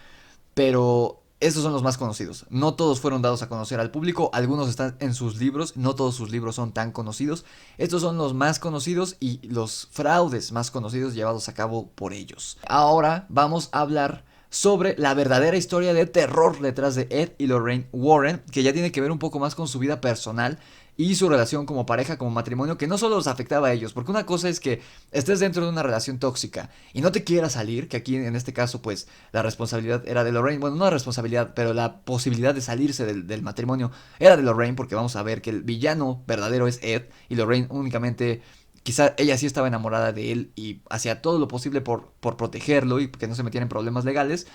Pero estos son los más conocidos. No todos fueron dados a conocer al público. Algunos están en sus libros. No todos sus libros son tan conocidos. Estos son los más conocidos y los fraudes más conocidos llevados a cabo por ellos. Ahora vamos a hablar sobre la verdadera historia de terror detrás de Ed y Lorraine Warren, que ya tiene que ver un poco más con su vida personal y su relación como pareja, como matrimonio, que no solo los afectaba a ellos, porque una cosa es que estés dentro de una relación tóxica y no te quieras salir, que aquí en este caso pues la responsabilidad era de Lorraine, bueno, no la responsabilidad, pero la posibilidad de salirse del matrimonio era de Lorraine, porque vamos a ver que el villano verdadero es Ed y Lorraine únicamente... Quizá ella sí estaba enamorada de él y hacía todo lo posible por protegerlo y que no se metiera en problemas legales.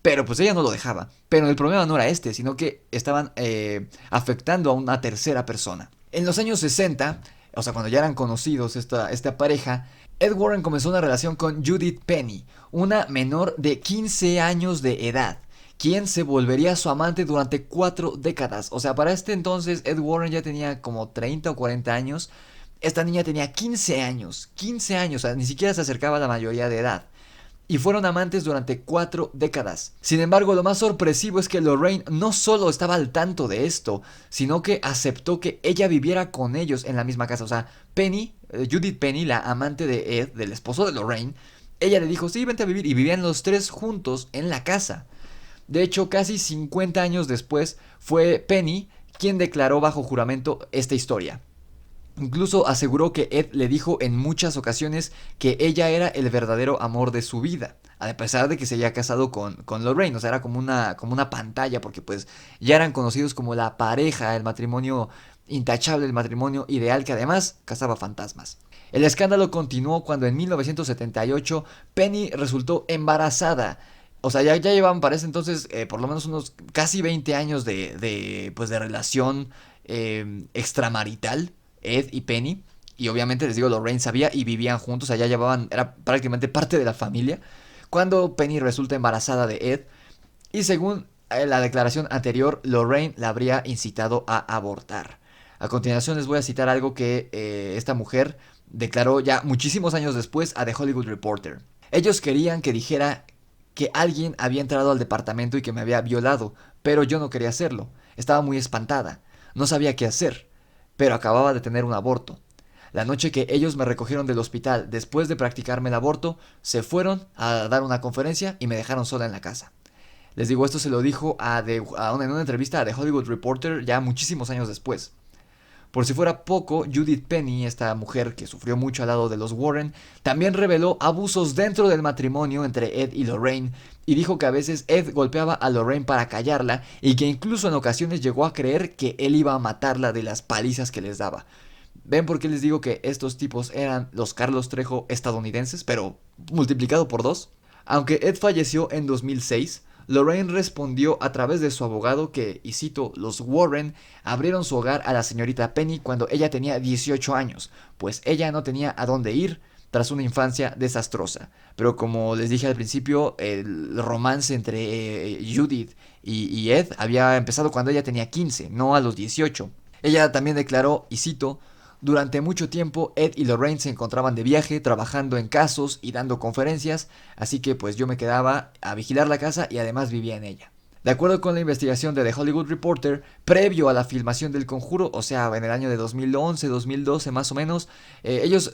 Pero pues ella no lo dejaba. Pero el problema no era este, sino que estaban afectando a una tercera persona. En los años 60, o sea, cuando ya eran conocidos esta pareja, Ed Warren comenzó una relación con Judith Penny, una menor de 15 años de edad, quien se volvería su amante durante 4 décadas. O sea, para este entonces Ed Warren ya tenía como 30 o 40 años. Esta niña tenía 15 años, o sea, ni siquiera se acercaba a la mayoría de edad. Y fueron amantes durante 4 décadas. Sin embargo, lo más sorpresivo es que Lorraine no solo estaba al tanto de esto, sino que aceptó que ella viviera con ellos en la misma casa. O sea, Judith Penny, la amante de Ed, del esposo de Lorraine, ella le dijo, sí, vente a vivir, y vivían los tres juntos en la casa. De hecho, casi 50 años después, fue Penny quien declaró bajo juramento esta historia. Incluso aseguró que Ed le dijo en muchas ocasiones que ella era el verdadero amor de su vida, a pesar de que se había casado con Lorraine. O sea, era como una pantalla, porque pues ya eran conocidos como la pareja, el matrimonio intachable, el matrimonio ideal, que además cazaba fantasmas. El escándalo continuó cuando en 1978 Penny resultó embarazada. O sea, ya llevaban para ese entonces por lo menos unos casi 20 años de relación extramarital, Ed y Penny. Y obviamente les digo, Lorraine sabía y vivían juntos, allá llevaban, era prácticamente parte de la familia. Cuando Penny resulta embarazada de Ed, y según la declaración anterior, Lorraine la habría incitado a abortar. A continuación les voy a citar algo que esta mujer declaró ya muchísimos años después a The Hollywood Reporter. Ellos querían que dijera que alguien había entrado al departamento y que me había violado, pero yo no quería hacerlo. Estaba muy espantada, no sabía qué hacer, pero acababa de tener un aborto. La noche que ellos me recogieron del hospital después de practicarme el aborto, se fueron a dar una conferencia y me dejaron sola en la casa. Les digo, esto se lo dijo en una entrevista a The Hollywood Reporter ya muchísimos años después. Por si fuera poco, Judith Penny, esta mujer que sufrió mucho al lado de los Warren, también reveló abusos dentro del matrimonio entre Ed y Lorraine, y dijo que a veces Ed golpeaba a Lorraine para callarla y que incluso en ocasiones llegó a creer que él iba a matarla de las palizas que les daba. ¿Ven por qué les digo que estos tipos eran los Carlos Trejo estadounidenses, pero multiplicado por 2? Aunque Ed falleció en 2006, Lorraine respondió a través de su abogado que, y cito, los Warren abrieron su hogar a la señorita Penny cuando ella tenía 18 años, pues ella no tenía a dónde ir tras una infancia desastrosa. Pero como les dije al principio, el romance entre Judith y Ed había empezado cuando ella tenía 15, no a los 18. Ella también declaró, y cito, Durante mucho tiempo Ed y Lorraine se encontraban de viaje, trabajando en casos y dando conferencias, así que pues yo me quedaba a vigilar la casa y además vivía en ella. De acuerdo con la investigación de The Hollywood Reporter, previo a la filmación del Conjuro, o sea, en el año de 2011, 2012 más o menos, ellos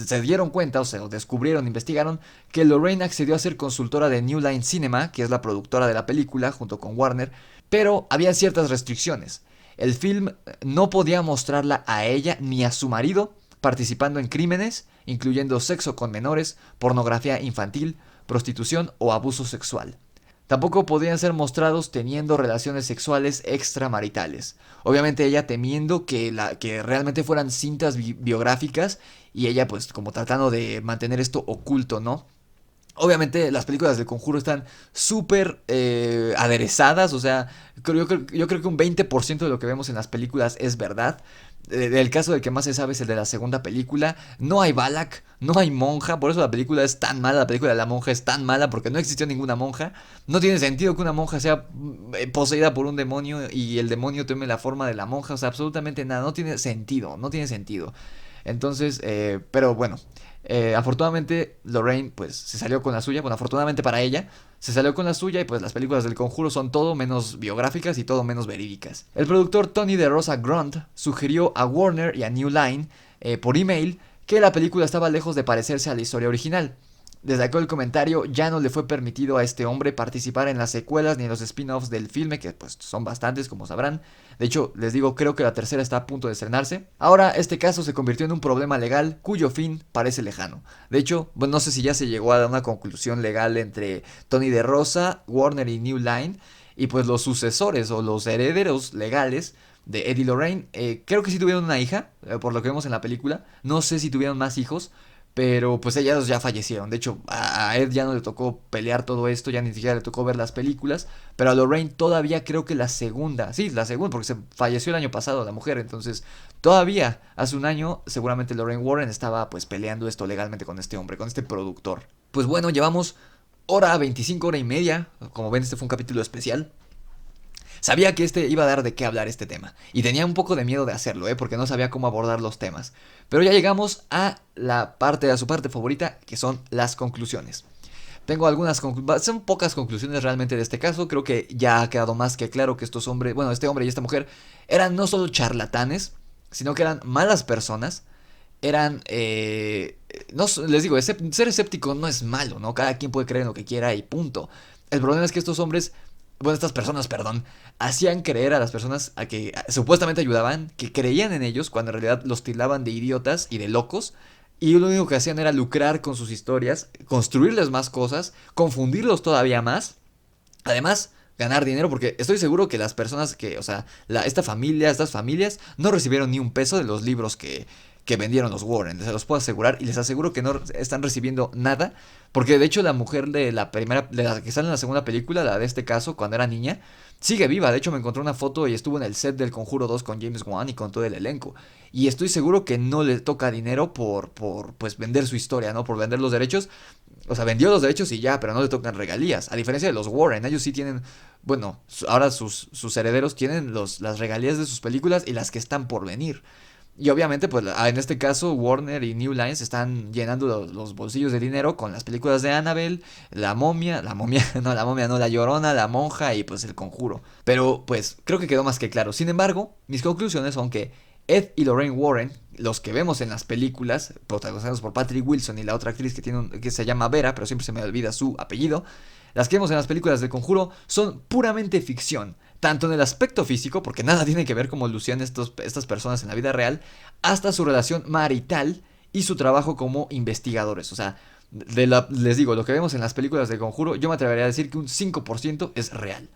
se dieron cuenta, o sea, descubrieron, investigaron, que Lorraine accedió a ser consultora de New Line Cinema, que es la productora de la película, junto con Warner, pero había ciertas restricciones. El film no podía mostrarla a ella ni a su marido participando en crímenes, incluyendo sexo con menores, pornografía infantil, prostitución o abuso sexual. Tampoco podían ser mostrados teniendo relaciones sexuales extramaritales. Obviamente ella temiendo que realmente fueran cintas biográficas y ella pues como tratando de mantener esto oculto, ¿no? Obviamente las películas del Conjuro están súper aderezadas, o sea, yo creo que un 20% de lo que vemos en las películas es verdad. El caso del que más se sabe es el de la segunda película. No hay Balak, no hay monja, por eso la película es tan mala, la película de la monja es tan mala porque no existió ninguna monja. No tiene sentido que una monja sea poseída por un demonio y el demonio tome la forma de la monja, o sea, absolutamente nada, no tiene sentido, no tiene sentido. Entonces, pero bueno, afortunadamente Lorraine pues se salió con la suya, bueno, afortunadamente para ella, se salió con la suya y pues las películas del Conjuro son todo menos biográficas y todo menos verídicas. El productor Tony DeRosa Grunt sugirió a Warner y a New Line por email que la película estaba lejos de parecerse a la historia original. Desde aquel comentario ya no le fue permitido a este hombre participar en las secuelas ni en los spin-offs del filme, que pues son bastantes como sabrán. De hecho, les digo, creo que la tercera está a punto de estrenarse. Ahora, este caso se convirtió en un problema legal cuyo fin parece lejano. De hecho, bueno, no sé si ya se llegó a una conclusión legal entre Tony DeRosa, Warner y New Line, y pues los sucesores o los herederos legales de Ed y Lorraine. Creo que sí tuvieron una hija, por lo que vemos en la película. No sé si tuvieron más hijos, pero pues ellos ya fallecieron. De hecho, a Ed ya no le tocó pelear todo esto, ya ni siquiera le tocó ver las películas. Pero a Lorraine todavía creo que la segunda, sí, la segunda, porque se falleció el año pasado la mujer. Entonces, todavía hace un año, seguramente Lorraine Warren estaba pues peleando esto legalmente con este hombre, con este productor. Pues bueno, llevamos hora 25, hora y media. Como ven, este fue un capítulo especial. Sabía que este iba a dar de qué hablar este tema, y tenía un poco de miedo de hacerlo, porque no sabía cómo abordar los temas. Pero ya llegamos a su parte favorita, que son las conclusiones. Tengo algunas son pocas conclusiones realmente de este caso. Creo que ya ha quedado más que claro que estos hombres, bueno, este hombre y esta mujer, eran no solo charlatanes, sino que eran malas personas. Eran, no, les digo, ser escéptico no es malo, ¿no? Cada quien puede creer en lo que quiera y punto. El problema es que estos hombres, bueno, estas personas, perdón, hacían creer a las personas a que supuestamente ayudaban, que creían en ellos, cuando en realidad los tildaban de idiotas y de locos. Y lo único que hacían era lucrar con sus historias, construirles más cosas, confundirlos todavía más. Además, ganar dinero, porque estoy seguro que las personas que, o sea, estas familias, no recibieron ni un peso de los libros que vendieron los Warren. Se los puedo asegurar y les aseguro que no están recibiendo nada. Porque de hecho la mujer de la que sale en la segunda película, la de este caso, cuando era niña, sigue viva. De hecho me encontré una foto y estuvo en el set del Conjuro 2 con James Wan y con todo el elenco. Y estoy seguro que no le toca dinero por pues vender su historia, ¿no? Por vender los derechos. O sea, vendió los derechos y ya, pero no le tocan regalías. A diferencia de los Warren, ellos sí tienen, bueno, ahora sus herederos tienen las regalías de sus películas y las que están por venir. Y obviamente, pues en este caso, Warner y New Line están llenando los bolsillos de dinero con las películas de Annabelle, la momia, no, la Llorona, la monja y pues el Conjuro. Pero pues creo que quedó más que claro. Sin embargo, mis conclusiones son que Ed y Lorraine Warren, los que vemos en las películas, protagonizados por Patrick Wilson y la otra actriz que se llama Vera, pero siempre se me olvida su apellido, las que vemos en las películas del Conjuro son puramente ficción. Tanto en el aspecto físico, porque nada tiene que ver cómo lucían estas personas en la vida real, hasta su relación marital y su trabajo como investigadores. O sea, les digo, lo que vemos en las películas de Conjuro, yo me atrevería a decir que un 5% es real.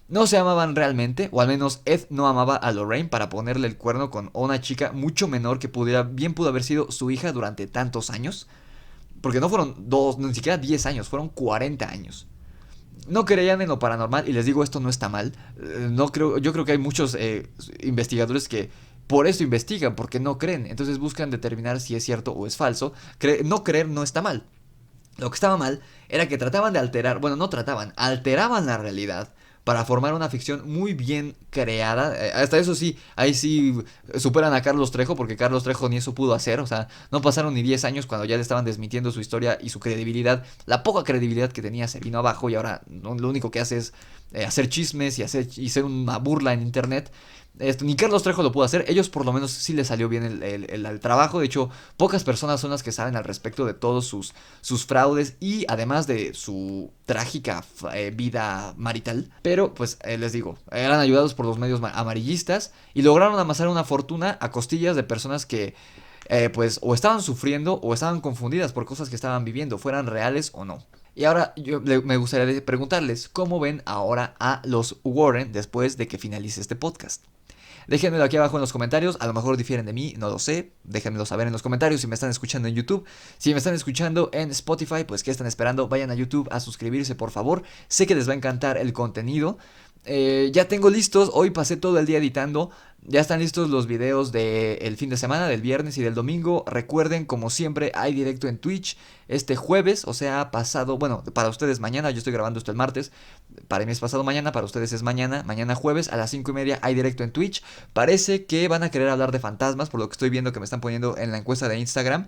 No se amaban realmente, o al menos Ed no amaba a Lorraine para ponerle el cuerno con una chica mucho menor que bien pudo haber sido su hija durante tantos años. Porque no fueron ni siquiera 10 años, fueron 40 años. No creían en lo paranormal y les digo, esto no está mal. Yo creo que hay muchos investigadores que por eso investigan, porque no creen. Entonces buscan determinar si es cierto o es falso. No creer no está mal. Lo que estaba mal era que trataban de alteraban la realidad para formar una ficción muy bien creada. Hasta eso sí, ahí sí superan a Carlos Trejo, porque Carlos Trejo ni eso pudo hacer. O sea, no pasaron ni 10 años cuando ya le estaban desmintiendo su historia y su credibilidad. La poca credibilidad que tenía se vino abajo y ahora lo único que hace es hacer chismes y ser una burla en internet. Ni Carlos Trejo lo pudo hacer. Ellos por lo menos sí les salió bien el trabajo. De hecho, pocas personas son las que saben al respecto de todos sus fraudes y además de su trágica vida marital. Pero pues les digo, eran ayudados por los medios amarillistas y lograron amasar una fortuna a costillas de personas que pues o estaban sufriendo o estaban confundidas por cosas que estaban viviendo, fueran reales o no. Y ahora me gustaría preguntarles cómo ven ahora a los Warren después de que finalice este podcast. Déjenmelo aquí abajo en los comentarios, a lo mejor difieren de mí, no lo sé, déjenmelo saber en los comentarios si me están escuchando en YouTube. Si me están escuchando en Spotify, pues ¿qué están esperando? Vayan a YouTube a suscribirse, por favor. Sé que les va a encantar el contenido. Ya tengo listos, hoy pasé todo el día editando. Ya están listos los videos del fin de semana, del viernes y del domingo. Recuerden, como siempre, hay directo en Twitch este jueves, o sea, pasado, bueno, para ustedes mañana, yo estoy grabando esto el martes, para mí es pasado mañana, para ustedes es mañana jueves a las 5:30 hay directo en Twitch. Parece que van a querer hablar de fantasmas, por lo que estoy viendo que me están poniendo en la encuesta de Instagram.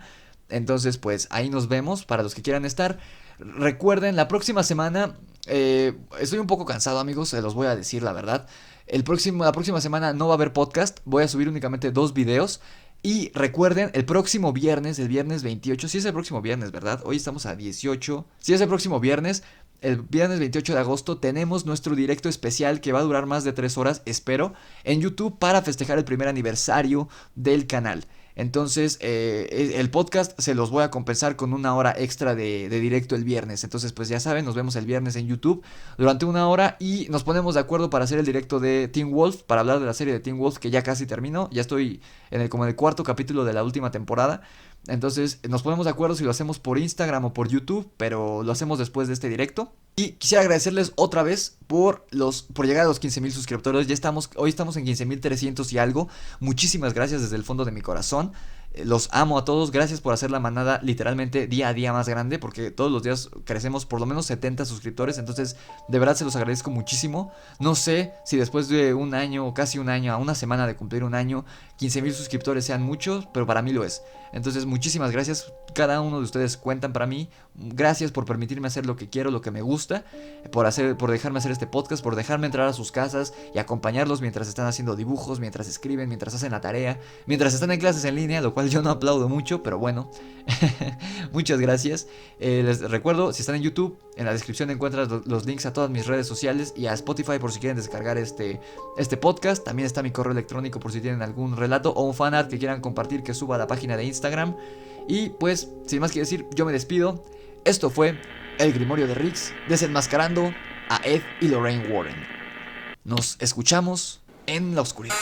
Entonces, pues ahí nos vemos para los que quieran estar. Recuerden, la próxima semana, estoy un poco cansado, amigos, se los voy a decir la verdad. La próxima semana no va a haber podcast, voy a subir únicamente 2 videos. Y recuerden, el próximo viernes, el viernes 28, sí es el próximo viernes, ¿verdad? Hoy estamos a 18, sí es el próximo viernes, el viernes 28 de agosto tenemos nuestro directo especial que va a durar más de 3 horas, espero, en YouTube para festejar el primer aniversario del canal. Entonces, el podcast se los voy a compensar con 1 hora extra de directo el viernes. Entonces, pues ya saben, nos vemos el viernes en YouTube durante 1 hora y nos ponemos de acuerdo para hacer el directo de Teen Wolf, para hablar de la serie de Teen Wolf que ya casi terminó. Ya estoy como en el 4.º capítulo de la última temporada. Entonces, nos ponemos de acuerdo si lo hacemos por Instagram o por YouTube, pero lo hacemos después de este directo. Y quisiera agradecerles otra vez por llegar a los 15,000 suscriptores. Hoy estamos en 15,300 y algo. Muchísimas gracias desde el fondo de mi corazón. Los amo a todos, gracias por hacer la manada literalmente día a día más grande, porque todos los días crecemos por lo menos 70 suscriptores, entonces de verdad se los agradezco muchísimo. No sé si después de un año o casi un año, a una semana de cumplir un año, 15,000 suscriptores sean muchos, pero para mí lo es. Entonces muchísimas gracias, cada uno de ustedes cuentan para mí. Gracias por permitirme hacer lo que quiero, lo que me gusta, por dejarme hacer este podcast, por dejarme entrar a sus casas y acompañarlos mientras están haciendo dibujos, mientras escriben, mientras hacen la tarea, mientras están en clases en línea, lo cual yo no aplaudo mucho, pero bueno. Muchas gracias. Les recuerdo, si están en YouTube, en la descripción encuentras los links a todas mis redes sociales y a Spotify por si quieren descargar este podcast. También está mi correo electrónico por si tienen algún relato o un fanart que quieran compartir, que suba a la página de Instagram. Y pues, sin más que decir, yo me despido. Esto fue El Grimorio de Rix, desenmascarando a Ed y Lorraine Warren. Nos escuchamos en la oscuridad.